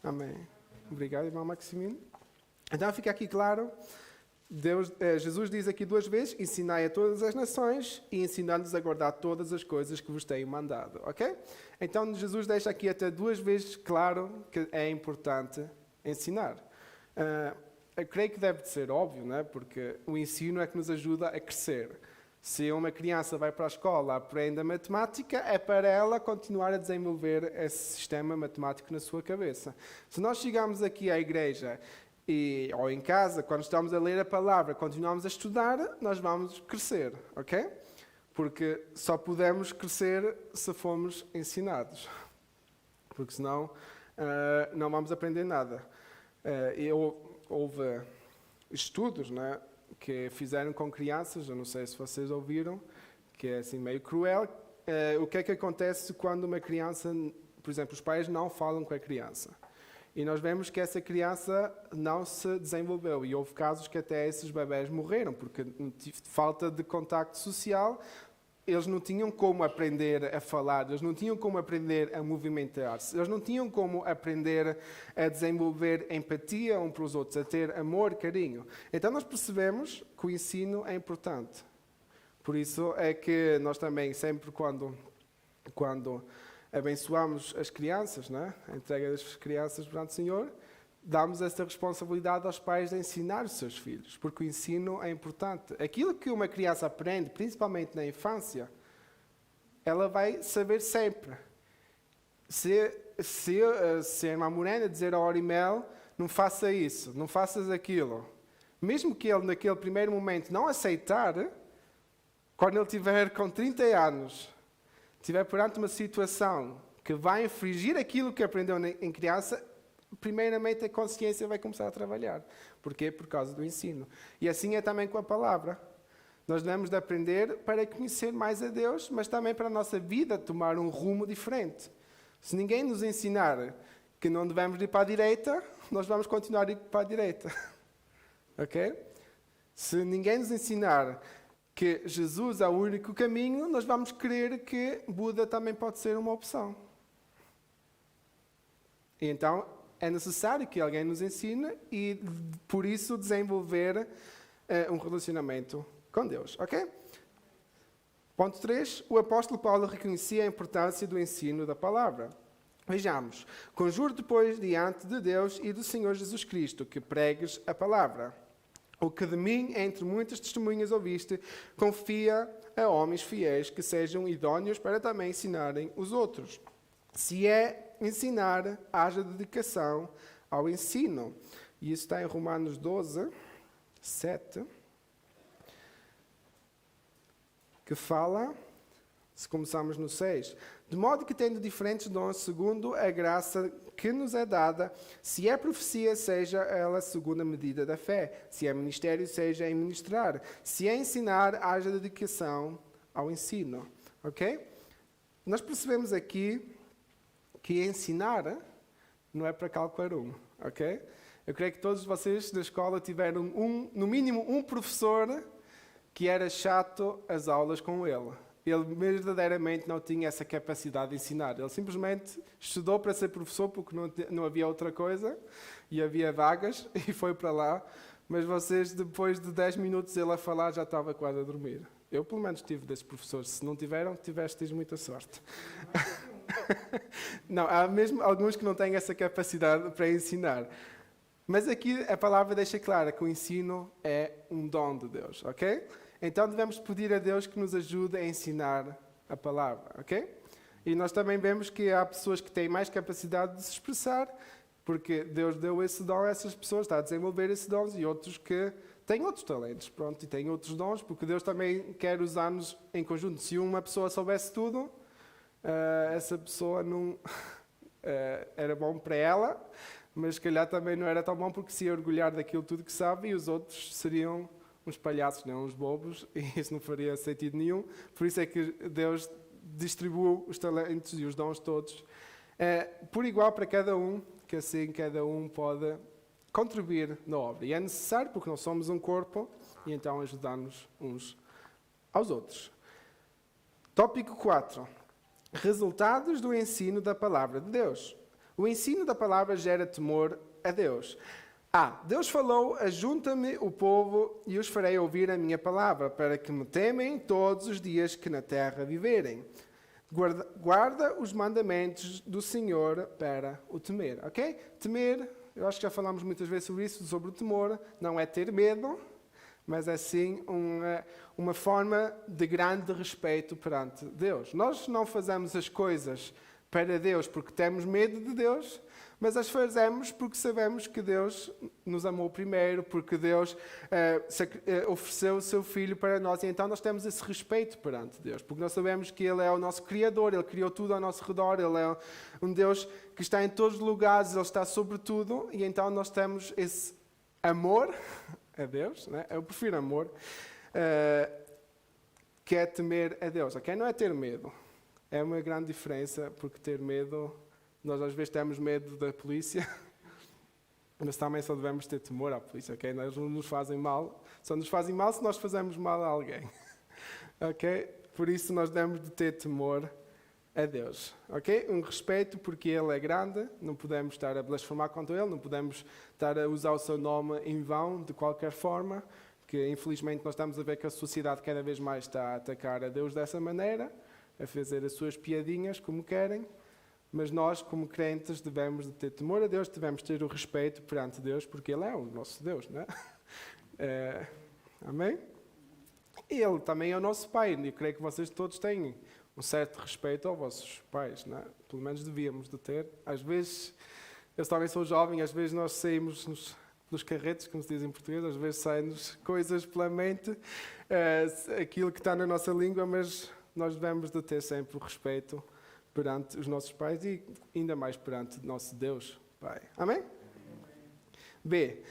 Amém. Obrigado, irmão Maximino. Então fica aqui claro, Jesus diz aqui 2 vezes: ensinai a todas as nações e ensinai-lhes a guardar todas as coisas que vos tenho mandado. Ok? Então Jesus deixa aqui até 2 vezes claro que é importante ensinar. Eu creio que deve ser óbvio, né? Porque o ensino é que nos ajuda a crescer. Se uma criança vai para a escola, aprende a matemática, é para ela continuar a desenvolver esse sistema matemático na sua cabeça. Se nós chegamos aqui à igreja ou em casa, quando estamos a ler a palavra, continuamos a estudar, nós vamos crescer, ok? Porque só podemos crescer se formos ensinados. Porque senão não vamos aprender nada. Houve estudos, né, que fizeram com crianças, eu não sei se vocês ouviram, que é assim meio cruel. O que é que acontece quando uma criança, por exemplo, os pais não falam com a criança? E nós vemos que essa criança não se desenvolveu. E houve casos que até esses bebés morreram, porque falta de contacto social, eles não tinham como aprender a falar, eles não tinham como aprender a movimentar-se, eles não tinham como aprender a desenvolver empatia uns para os outros, a ter amor, carinho. Então nós percebemos que o ensino é importante. Por isso é que nós também, sempre quando abençoamos as crianças, né? A entrega das crianças perante o Senhor, damos essa responsabilidade aos pais de ensinar os seus filhos, porque o ensino é importante. Aquilo que uma criança aprende, principalmente na infância, ela vai saber sempre. Se a irmã Morena dizer ao Orimel, não faça isso, não faças aquilo, mesmo que ele naquele primeiro momento não aceitar, quando ele estiver com 30 anos, estiver perante uma situação que vai infringir aquilo que aprendeu em criança, primeiramente a consciência vai começar a trabalhar. Porquê? Por causa do ensino. E assim é também com a palavra. Nós devemos de aprender para conhecer mais a Deus, mas também para a nossa vida tomar um rumo diferente. Se ninguém nos ensinar que não devemos ir para a direita, nós vamos continuar a ir para a direita. Ok? Se ninguém nos ensinar que Jesus é o único caminho, nós vamos crer que Buda também pode ser uma opção. E então é necessário que alguém nos ensine e, por isso, desenvolver um relacionamento com Deus. Ok? Ponto 3. O apóstolo Paulo reconhecia a importância do ensino da palavra. Vejamos. Conjuro-te, pois, diante de Deus e do Senhor Jesus Cristo, que pregues a palavra. O que de mim, entre muitas testemunhas ouviste, confia a homens fiéis que sejam idôneos para também ensinarem os outros. Se é ensinar, haja dedicação ao ensino. E isso está em Romanos 12, 7, que fala, se começarmos no 6, de modo que tendo diferentes dons segundo a graça que nos é dada, se é profecia, seja ela segundo a medida da fé, se é ministério, seja em ministrar, se é ensinar, haja dedicação ao ensino. Ok? Nós percebemos aqui que ensinar não é para qualquer um. Ok? Eu creio que todos vocês da escola tiveram no mínimo um professor que era chato as aulas com ele. Ele verdadeiramente não tinha essa capacidade de ensinar. Ele simplesmente estudou para ser professor porque não havia outra coisa e havia vagas e foi para lá. Mas vocês, depois de 10 minutos ele a falar, já estava quase a dormir. Eu, pelo menos, tive desses professores. Se não tiveram, tivestes muita sorte. Não, há mesmo alguns que não têm essa capacidade para ensinar. Mas aqui a palavra deixa clara que o ensino é um dom de Deus, ok? Então devemos pedir a Deus que nos ajude a ensinar a palavra, ok? E nós também vemos que há pessoas que têm mais capacidade de se expressar, porque Deus deu esse dom a essas pessoas, está a desenvolver esses dons, e outros que têm outros talentos, pronto, e têm outros dons, porque Deus também quer usar-nos em conjunto. Se uma pessoa soubesse tudo, essa pessoa não era bom para ela, mas se calhar também não era tão bom porque se ia orgulhar daquilo tudo que sabe, e os outros seriam uns palhaços, não, uns bobos, e isso não faria sentido nenhum. Por isso é que Deus distribuiu os talentos e os dons todos por igual para cada um, que assim cada um pode contribuir na obra. E é necessário porque nós somos um corpo e então ajudamos uns aos outros. Tópico 4. Resultados do ensino da palavra de Deus. O ensino da palavra gera temor a Deus. Deus falou, ajunta-me o povo e os farei ouvir a minha palavra, para que me temem todos os dias que na terra viverem. Guarda os mandamentos do Senhor para o temer, ok? Temer, eu acho que já falámos muitas vezes sobre isso, sobre o temor, não é ter medo, mas é sim uma forma de grande respeito perante Deus. Nós não fazemos as coisas para Deus porque temos medo de Deus, mas as fazemos porque sabemos que Deus nos amou primeiro, porque Deus ofereceu o seu Filho para nós, e então nós temos esse respeito perante Deus, porque nós sabemos que Ele é o nosso Criador, Ele criou tudo ao nosso redor, Ele é um Deus que está em todos os lugares, Ele está sobre tudo, e então nós temos esse amor a Deus, né? Eu prefiro amor, que é temer a Deus, ok? Não é ter medo, é uma grande diferença, porque ter medo... Nós às vezes temos medo da polícia, mas também só devemos ter temor à polícia, ok? Eles não nos fazem mal, só nos fazem mal se nós fazemos mal a alguém, ok? Por isso nós devemos de ter temor a Deus, ok? Um respeito porque Ele é grande, não podemos estar a blasfemar contra Ele, não podemos estar a usar o seu nome em vão de qualquer forma, que infelizmente nós estamos a ver que a sociedade cada vez mais está a atacar a Deus dessa maneira, a fazer as suas piadinhas como querem. Mas nós, como crentes, devemos de ter temor a Deus, devemos ter o respeito perante Deus, porque Ele é o nosso Deus, não é? Amém? E Ele também é o nosso Pai, e eu creio que vocês todos têm um certo respeito aos vossos pais, não é? Pelo menos devíamos de ter. Às vezes, eu também sou jovem, às vezes nós saímos nos carretes, como se diz em português, às vezes saem-nos coisas pela mente, aquilo que está na nossa língua, mas nós devemos de ter sempre o respeito perante os nossos pais e ainda mais perante o nosso Deus, Pai. Amém? B.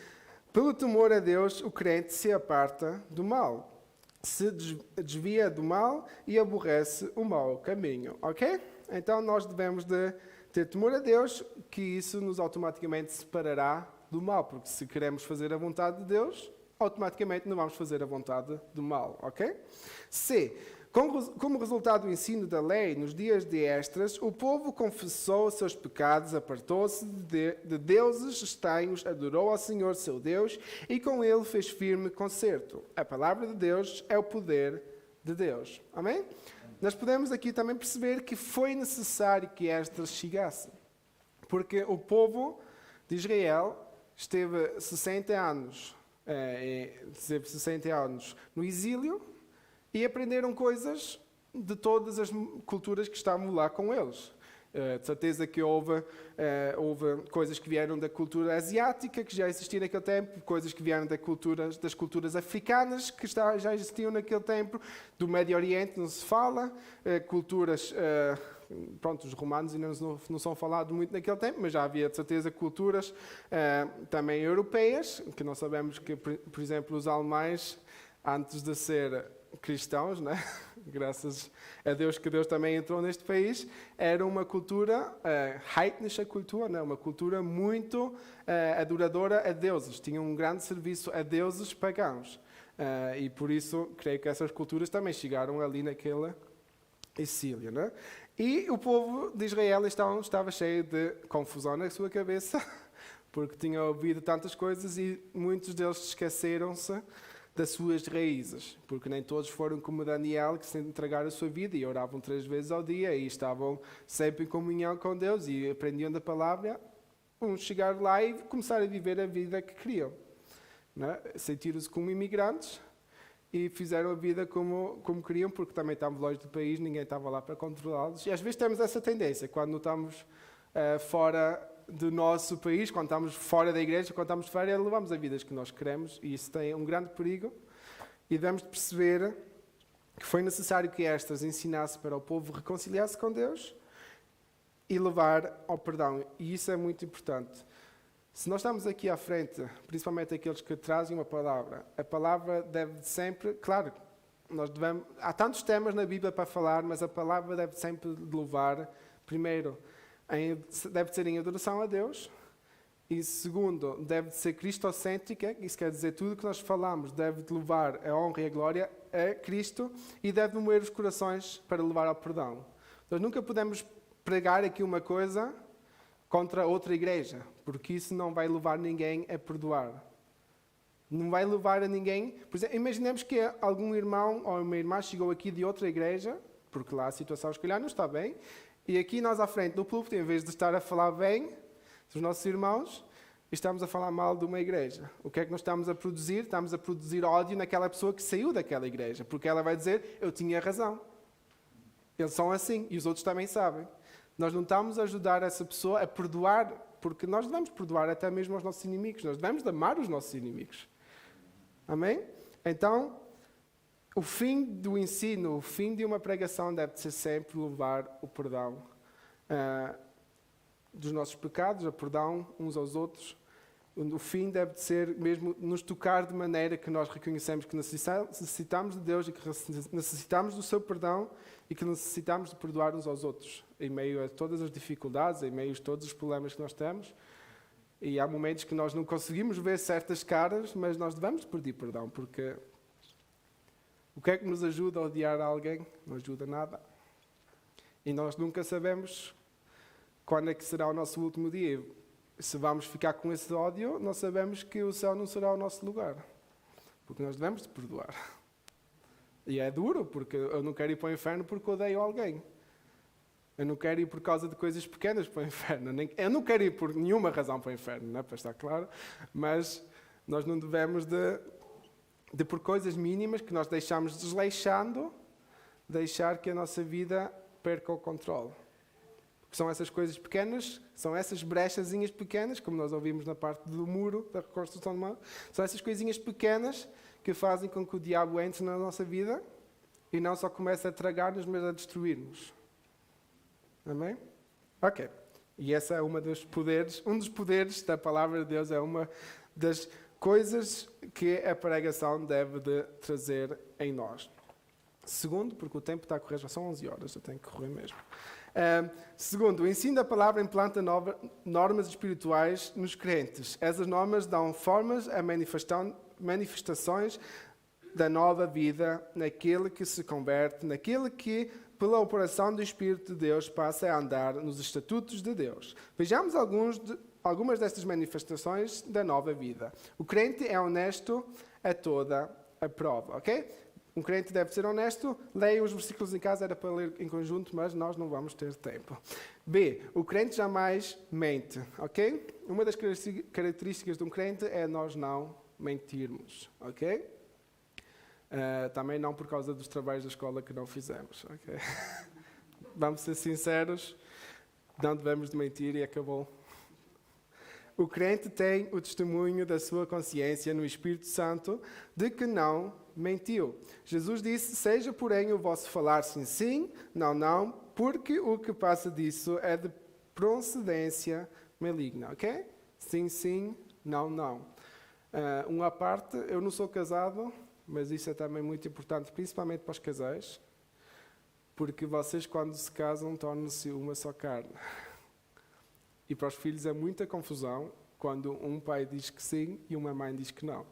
Pelo temor a Deus, o crente se aparta do mal, se desvia do mal e aborrece o mau caminho, ok? Então nós devemos de ter temor a Deus, que isso nos automaticamente separará do mal, porque se queremos fazer a vontade de Deus, automaticamente não vamos fazer a vontade do mal, ok? C. Como resultado do ensino da lei, nos dias de Esdras, o povo confessou seus pecados, apartou-se de deuses estranhos, adorou ao Senhor seu Deus e com ele fez firme concerto. A palavra de Deus é o poder de Deus. Amém? Nós podemos aqui também perceber que foi necessário que Esdras chegasse. Porque o povo de Israel esteve 60 anos no exílio e aprenderam coisas de todas as culturas que estavam lá com eles. De certeza que houve coisas que vieram da cultura asiática, que já existia naquele tempo, coisas que vieram das culturas africanas, que já existiam naquele tempo, do Médio Oriente não se fala, culturas... Pronto, os romanos ainda não são falados muito naquele tempo, mas já havia de certeza culturas também europeias, que nós sabemos que, por exemplo, os alemães, antes de ser cristãos, né? Graças a Deus que Deus também entrou neste país, era uma cultura, heidnische cultura, né? Uma cultura muito adoradora a deuses, tinha um grande serviço a deuses pagãos. E por isso, creio que essas culturas também chegaram ali naquele exílio, né? E o povo de Israel estava cheio de confusão na sua cabeça, porque tinha ouvido tantas coisas e muitos deles esqueceram-se das suas raízes, porque nem todos foram como Daniel, que se entregaram a sua vida e oravam 3 vezes ao dia e estavam sempre em comunhão com Deus e aprendiam da palavra. Uns chegaram lá e começaram a viver a vida que queriam, né? Sentiram-se como imigrantes e fizeram a vida como queriam, porque também estavam longe do país, ninguém estava lá para controlá-los. E às vezes temos essa tendência, quando estamos fora do nosso país, quando estamos fora da igreja, quando estamos fora, levamos a vidas que nós queremos, e isso tem um grande perigo. E devemos perceber que foi necessário que Esdras ensinasse para o povo reconciliar-se com Deus e levar ao perdão. E isso é muito importante. Se nós estamos aqui à frente, principalmente aqueles que trazem uma palavra, a palavra deve sempre, claro, há tantos temas na Bíblia para falar, mas a palavra deve sempre levar, primeiro, deve ser em adoração a Deus, e segundo, deve ser cristocêntrica, isso quer dizer, tudo que nós falamos deve levar a honra e a glória a Cristo, e deve mover os corações para levar ao perdão. Nós nunca podemos pregar aqui uma coisa contra outra igreja, porque isso não vai levar ninguém a perdoar. Não vai levar a ninguém... Por exemplo, imaginemos que algum irmão ou uma irmã chegou aqui de outra igreja, porque lá a situação, se calhar, não está bem, e aqui nós à frente do púlpito, em vez de estar a falar bem dos nossos irmãos, estamos a falar mal de uma igreja. O que é que nós estamos a produzir? Estamos a produzir ódio naquela pessoa que saiu daquela igreja, porque ela vai dizer, eu tinha razão. Eles são assim, e os outros também sabem. Nós não estamos a ajudar essa pessoa a perdoar, porque nós devemos perdoar até mesmo aos nossos inimigos. Nós devemos amar os nossos inimigos. Amém? Então, o fim do ensino, o fim de uma pregação deve ser sempre levar o perdão dos nossos pecados, o perdão uns aos outros. O fim deve ser mesmo nos tocar de maneira que nós reconhecemos que necessitamos de Deus e que necessitamos do seu perdão e que necessitamos de perdoar uns aos outros, em meio a todas as dificuldades, em meio a todos os problemas que nós temos. E há momentos que nós não conseguimos ver certas caras, mas nós devemos pedir perdão, porque o que é que nos ajuda a odiar alguém? Não ajuda nada. E nós nunca sabemos quando é que será o nosso último dia. Se vamos ficar com esse ódio, nós sabemos que o céu não será o nosso lugar, porque nós devemos de perdoar. E é duro, porque eu não quero ir para o inferno porque odeio alguém. Eu não quero ir por causa de coisas pequenas para o inferno. Eu não quero ir por nenhuma razão para o inferno, não é? Para estar claro. Mas nós não devemos de por coisas mínimas que nós deixamos desleixando, deixar que a nossa vida perca o controle. Porque são essas coisas pequenas, são essas brechazinhas pequenas, como nós ouvimos na parte do muro, da reconstrução do muro, são essas coisinhas pequenas que fazem com que o diabo entre na nossa vida e não só comece a tragar-nos, mas a destruir-nos. Amém? Ok. E esse é um dos poderes da palavra de Deus, é uma das coisas que a pregação deve de trazer em nós. Segundo, porque o tempo está a correr, já são 11 horas, eu tenho que correr mesmo. Segundo, o ensino da palavra implanta normas espirituais nos crentes. Essas normas dão formas a manifestações da nova vida naquele que se converte, naquele que, pela operação do Espírito de Deus, passa a andar nos estatutos de Deus. Vejamos algumas destas manifestações da nova vida. O crente é honesto a toda a prova, ok? Um crente deve ser honesto. Leiam os versículos em casa, era para ler em conjunto, mas nós não vamos ter tempo. B. O crente jamais mente, ok? Uma das características de um crente é nós não mentirmos, ok? Também não por causa dos trabalhos da escola que não fizemos, ok? Vamos ser sinceros, não devemos de mentir e acabou. O crente tem o testemunho da sua consciência no Espírito Santo de que não mentiu. Jesus disse, seja porém o vosso falar sim, sim, não, não, porque o que passa disso é de procedência maligna, ok? Sim, sim, não, não. Uma parte, eu não sou casado, mas isso é também muito importante, principalmente para os casais, porque vocês quando se casam tornam-se uma só carne. E para os filhos é muita confusão quando um pai diz que sim e uma mãe diz que não.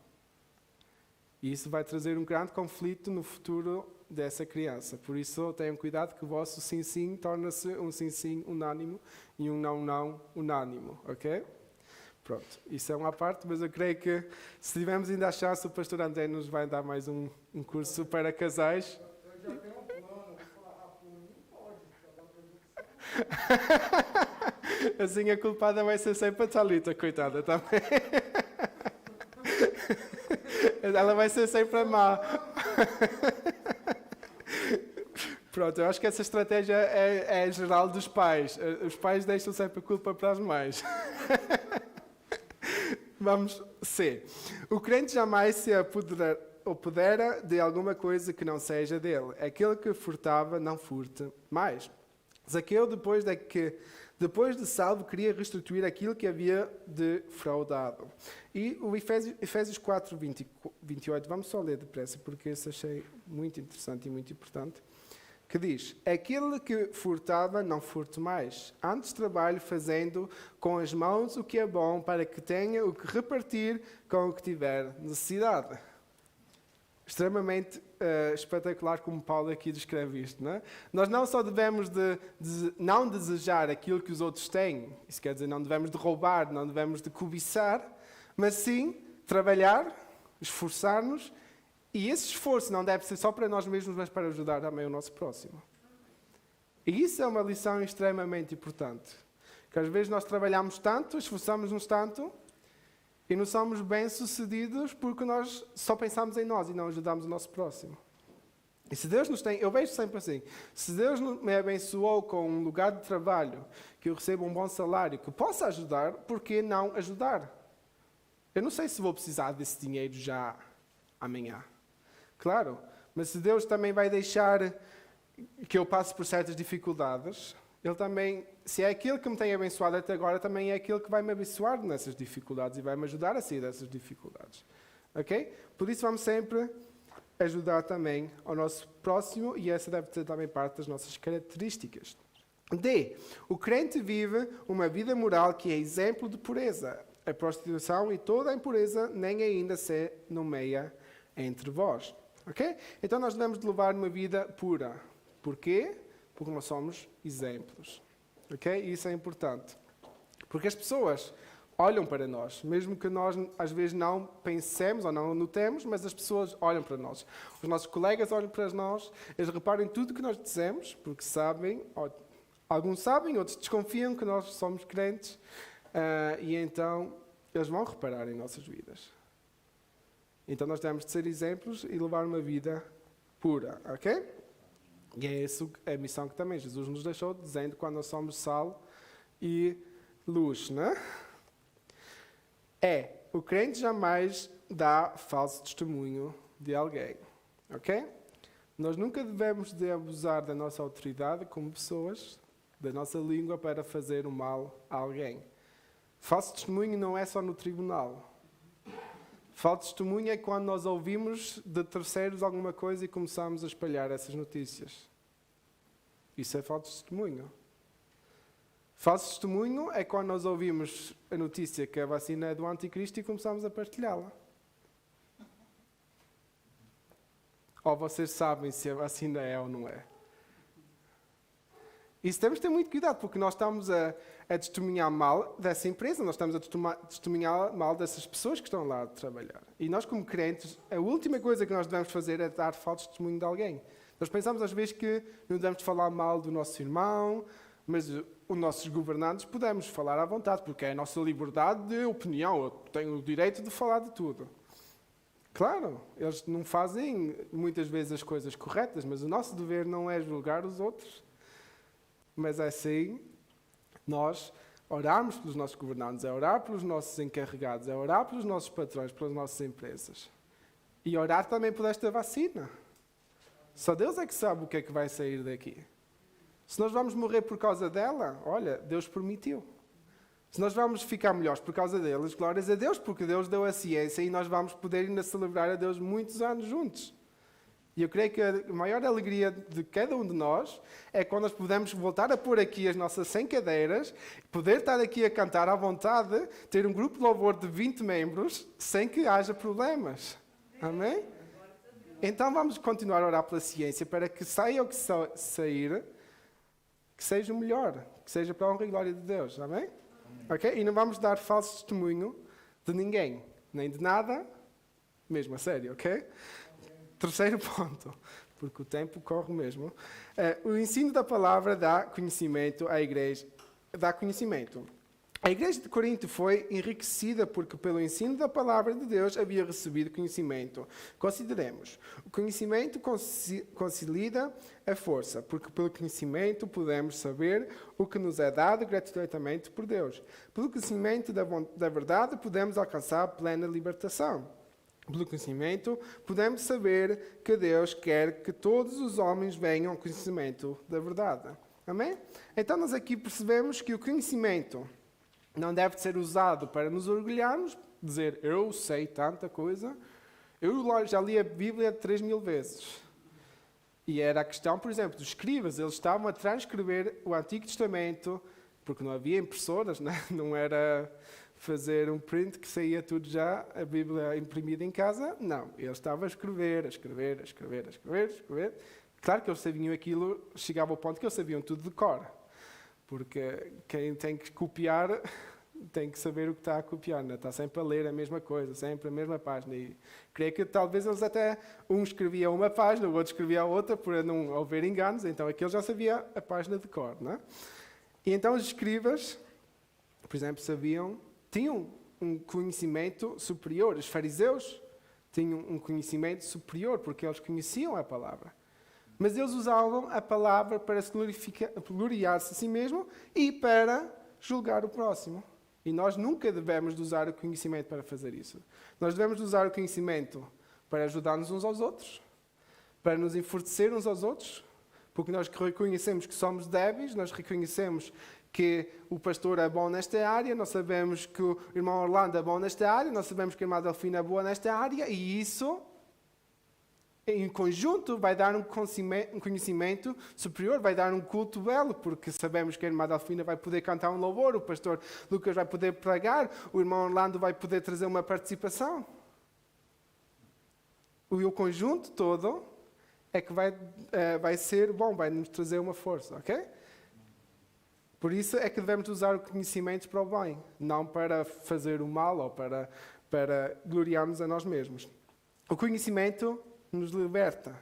E isso vai trazer um grande conflito no futuro dessa criança. Por isso, tenham cuidado que o vosso sim-sim torna-se um sim-sim unânime e um não-não unânime, ok? Pronto, isso é uma parte, mas eu creio que se tivermos ainda a chance, o pastor André nos vai dar mais um curso para casais. Eu já tenho um plano, vou falar, não pode. Assim a culpada vai ser sempre a Thalita, coitada, também. Ela vai ser sempre a má. Pronto, eu acho que essa estratégia é geral dos pais. Os pais deixam sempre a culpa para as mães. Vamos C. O crente jamais se apodera de alguma coisa que não seja dele. Aquele que furtava, não furte mais. Zaqueu, depois de salvo, queria restituir aquilo que havia defraudado. E o Efésios 4, 28, vamos só ler depressa, porque isso achei muito interessante e muito importante, que diz, aquele que furtava, não furte mais. Antes trabalhe fazendo com as mãos o que é bom, para que tenha o que repartir com o que tiver necessidade. Extremamente espetacular como Paulo aqui descreve isto, não é? Nós não só devemos de não desejar aquilo que os outros têm, isso quer dizer, não devemos de roubar, não devemos de cobiçar, mas sim trabalhar, esforçar-nos, e esse esforço não deve ser só para nós mesmos, mas para ajudar também o nosso próximo. E isso é uma lição extremamente importante, que às vezes nós trabalhamos tanto, esforçamos-nos tanto, e não somos bem-sucedidos porque nós só pensamos em nós e não ajudamos o nosso próximo. E se Deus nos tem, eu vejo sempre assim, se Deus me abençoou com um lugar de trabalho, que eu recebo um bom salário, que possa ajudar, por que não ajudar? Eu não sei se vou precisar desse dinheiro já amanhã. Claro, mas se Deus também vai deixar que eu passe por certas dificuldades, Ele também, se é aquele que me tem abençoado até agora, também é aquele que vai me abençoar nessas dificuldades e vai me ajudar a sair dessas dificuldades. Ok? Por isso vamos sempre ajudar também ao nosso próximo e essa deve ser também parte das nossas características. D. O crente vive uma vida moral que é exemplo de pureza. A prostituição e toda a impureza nem ainda se nomeia entre vós. Ok? Então nós devemos de levar uma vida pura. Porquê? Porque nós somos exemplos. Ok? E isso é importante. Porque as pessoas olham para nós, mesmo que nós às vezes não pensemos ou não notemos, mas as pessoas olham para nós. Os nossos colegas olham para nós, eles reparam em tudo que nós dizemos, porque sabem, alguns sabem, outros desconfiam que nós somos crentes, e então eles vão reparar em nossas vidas. Então nós temos de ser exemplos e levar uma vida pura, ok? E é essa a missão que também Jesus nos deixou, dizendo quando nós somos sal e luz, né? O crente jamais dá falso testemunho de alguém, ok? Nós nunca devemos de abusar da nossa autoridade como pessoas, da nossa língua para fazer o mal a alguém. Falso testemunho não é só no tribunal. Falso testemunho é quando nós ouvimos de terceiros alguma coisa e começamos a espalhar essas notícias. Isso é falso testemunho. Falso testemunho é quando nós ouvimos a notícia que a vacina é do anticristo e começamos a partilhá-la. Ou vocês sabem se a vacina é ou não é. Isso temos de ter muito cuidado, porque nós estamos a testemunhar mal dessa empresa, nós estamos a testemunhar mal dessas pessoas que estão lá a trabalhar. E nós, como crentes, a última coisa que nós devemos fazer é dar falso testemunho de alguém. Nós pensamos às vezes que não devemos falar mal do nosso irmão, mas os nossos governantes podemos falar à vontade, porque é a nossa liberdade de opinião, eu tenho o direito de falar de tudo. Claro, eles não fazem muitas vezes as coisas corretas, mas o nosso dever não é julgar os outros. Mas é assim, nós orarmos pelos nossos governantes, é orar pelos nossos encarregados, é orar pelos nossos patrões, pelas nossas empresas. E orar também por esta vacina. Só Deus é que sabe o que é que vai sair daqui. Se nós vamos morrer por causa dela, olha, Deus permitiu. Se nós vamos ficar melhores por causa deles, glórias a Deus, porque Deus deu a ciência e nós vamos poder ainda celebrar a Deus muitos anos juntos. E eu creio que a maior alegria de cada um de nós é quando nós podemos voltar a pôr aqui as nossas 100 cadeiras, poder estar aqui a cantar à vontade, ter um grupo de louvor de 20 membros, sem que haja problemas. Amém? Então vamos continuar a orar pela ciência para que saia o que sair, que seja o melhor, que seja para a honra e glória de Deus. Amém? Ok? E não vamos dar falso testemunho de ninguém, nem de nada, mesmo a sério, ok? Terceiro ponto, porque o tempo corre mesmo. O ensino da palavra dá conhecimento à igreja. Dá conhecimento. A igreja de Corinto foi enriquecida porque pelo ensino da palavra de Deus havia recebido conhecimento. Consideremos. O conhecimento consolida a força, porque pelo conhecimento podemos saber o que nos é dado gratuitamente por Deus. Pelo conhecimento da verdade podemos alcançar plena libertação. Pelo conhecimento, podemos saber que Deus quer que todos os homens venham ao conhecimento da verdade. Amém? Então, nós aqui percebemos que o conhecimento não deve ser usado para nos orgulharmos, dizer, eu sei tanta coisa. Eu já li a Bíblia 3.000 vezes. E era a questão, por exemplo, dos escribas. Eles estavam a transcrever o Antigo Testamento, porque não havia impressoras, né? Não era fazer um print que saía tudo já, a Bíblia imprimida em casa. Não, eles estavam a escrever. Claro que eles sabiam aquilo, chegava ao ponto que eles sabiam tudo de cor. Porque quem tem que copiar tem que saber o que está a copiar, né? Está sempre a ler a mesma coisa, sempre a mesma página. E creio que talvez eles até, um escrevia uma página, o outro escrevia a outra, para não haver enganos. Então aquele já sabia a página de cor, né? E então os escribas, por exemplo, tinham um conhecimento superior. Os fariseus tinham um conhecimento superior, porque eles conheciam a palavra. Mas eles usavam a palavra para se gloriar-se a si mesmo e para julgar o próximo. E nós nunca devemos usar o conhecimento para fazer isso. Nós devemos usar o conhecimento para ajudar-nos uns aos outros, para nos enfortecer uns aos outros, porque nós reconhecemos que somos débeis, nós reconhecemos que o pastor é bom nesta área, nós sabemos que o irmão Orlando é bom nesta área, nós sabemos que a irmã Delfina é boa nesta área, e isso, em conjunto, vai dar um conhecimento superior, vai dar um culto belo, porque sabemos que a irmã Delfina vai poder cantar um louvor, o pastor Lucas vai poder pregar, o irmão Orlando vai poder trazer uma participação. O conjunto todo é que vai ser bom, vai nos trazer uma força, ok? Por isso é que devemos usar o conhecimento para o bem, não para fazer o mal ou para gloriarmos a nós mesmos. O conhecimento nos liberta.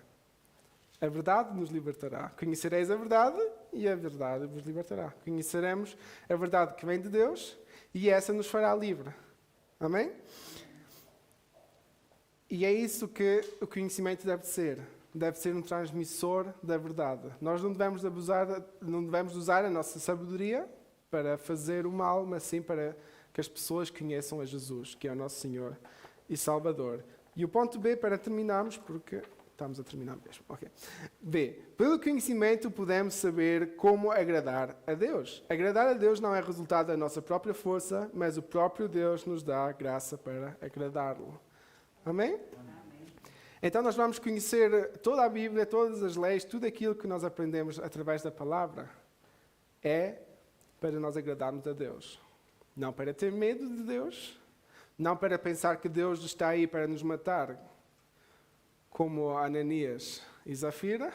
A verdade nos libertará. Conhecereis a verdade e a verdade vos libertará. Conheceremos a verdade que vem de Deus e essa nos fará livre. Amém? E é isso que o conhecimento deve ser. Deve ser um transmissor da verdade. Nós não devemos usar a nossa sabedoria para fazer o mal, mas sim para que as pessoas conheçam a Jesus, que é o nosso Senhor e Salvador. E o ponto B, para terminarmos, porque estamos a terminar mesmo. Okay. B. Pelo conhecimento podemos saber como agradar a Deus. Agradar a Deus não é resultado da nossa própria força, mas o próprio Deus nos dá graça para agradá-lo. Amém? Então nós vamos conhecer toda a Bíblia, todas as leis, tudo aquilo que nós aprendemos através da palavra é para nós agradarmos a Deus. Não para ter medo de Deus, não para pensar que Deus está aí para nos matar, como Ananias e Zafira,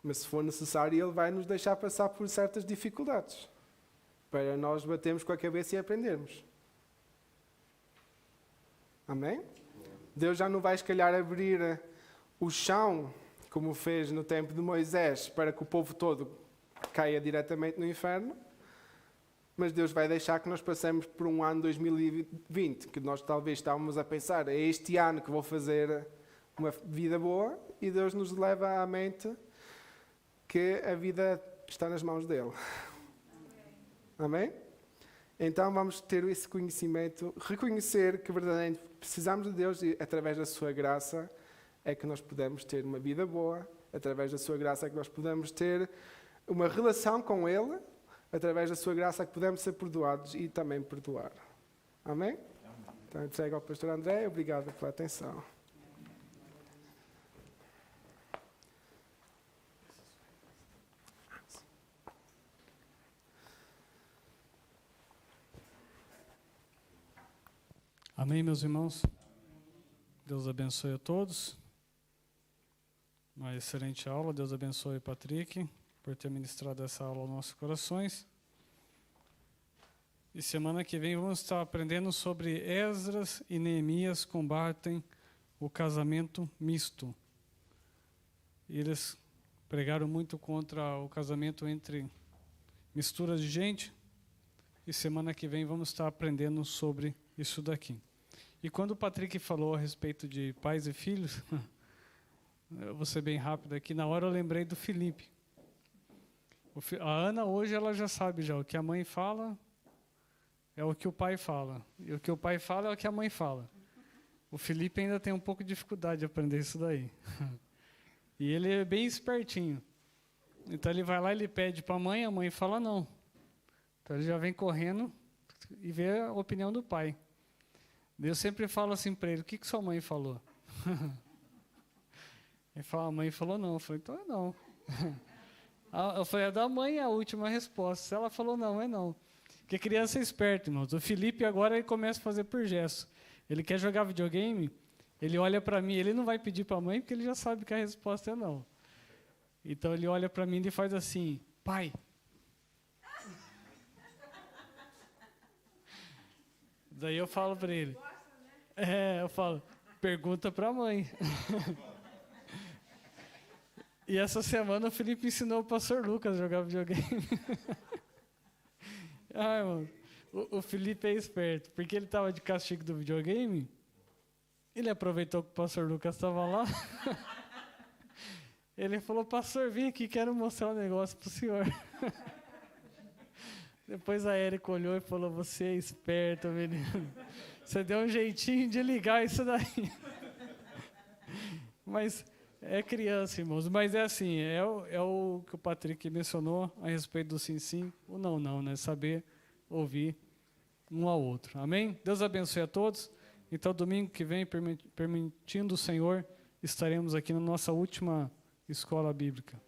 Mas se for necessário, Ele vai nos deixar passar por certas dificuldades para nós batermos com a cabeça e aprendermos. Amém? Deus já não vai, se calhar, abrir o chão, como fez no tempo de Moisés, para que o povo todo caia diretamente no inferno. Mas Deus vai deixar que nós passemos por um ano 2020, que nós talvez estávamos a pensar, é este ano que vou fazer uma vida boa, e Deus nos leva à mente que a vida está nas mãos dele. Amém? Então vamos ter esse conhecimento, reconhecer que verdadeiramente precisamos de Deus e através da sua graça é que nós podemos ter uma vida boa, através da sua graça é que nós podemos ter uma relação com Ele, através da sua graça é que podemos ser perdoados e também perdoar. Amém? Então, eu entrego ao pastor André. Obrigado pela atenção. Amém, meus irmãos? Deus abençoe a todos. Uma excelente aula. Deus abençoe o Patrick por ter ministrado essa aula aos nossos corações. E semana que vem vamos estar aprendendo sobre Esdras e Neemias combatem o casamento misto. Eles pregaram muito contra o casamento entre misturas de gente. E semana que vem vamos estar aprendendo sobre isso daqui. E quando o Patrick falou a respeito de pais e filhos, eu vou ser bem rápido aqui, na hora eu lembrei do Felipe. A Ana hoje ela já sabe já, o que a mãe fala é o que o pai fala. E o que o pai fala é o que a mãe fala. O Felipe ainda tem um pouco de dificuldade de aprender isso daí. E ele é bem espertinho. Então ele vai lá e ele pede para a mãe fala não. Então ele já vem correndo e vê a opinião do pai. Eu sempre falo assim para ele, o que sua mãe falou? Ele fala, a mãe falou não. Eu falei, então é não. Eu falei, a da mãe é a última resposta. Se ela falou não, é não. Porque criança é esperta, irmãos. O Felipe agora ele começa a fazer por gesto. Ele quer jogar videogame, ele olha para mim, ele não vai pedir para a mãe, porque ele já sabe que a resposta é não. Então ele olha para mim e faz assim, pai. Daí eu falo para ele, eu falo, pergunta para a mãe. E essa semana o Felipe ensinou o pastor Lucas a jogar videogame. Irmão, o Felipe é esperto, porque ele estava de castigo do videogame, ele aproveitou que o pastor Lucas estava lá. Ele falou, pastor, vem aqui, quero mostrar um negócio para o senhor. Depois a Érica olhou e falou, você é esperto, menino. Você deu um jeitinho de ligar isso daí. Mas é criança, irmãos. Mas é assim, é o que o Patrick mencionou a respeito do sim, o não, né? Saber ouvir um ao outro. Amém? Deus abençoe a todos. Então, domingo que vem, permitindo o Senhor, estaremos aqui na nossa última escola bíblica.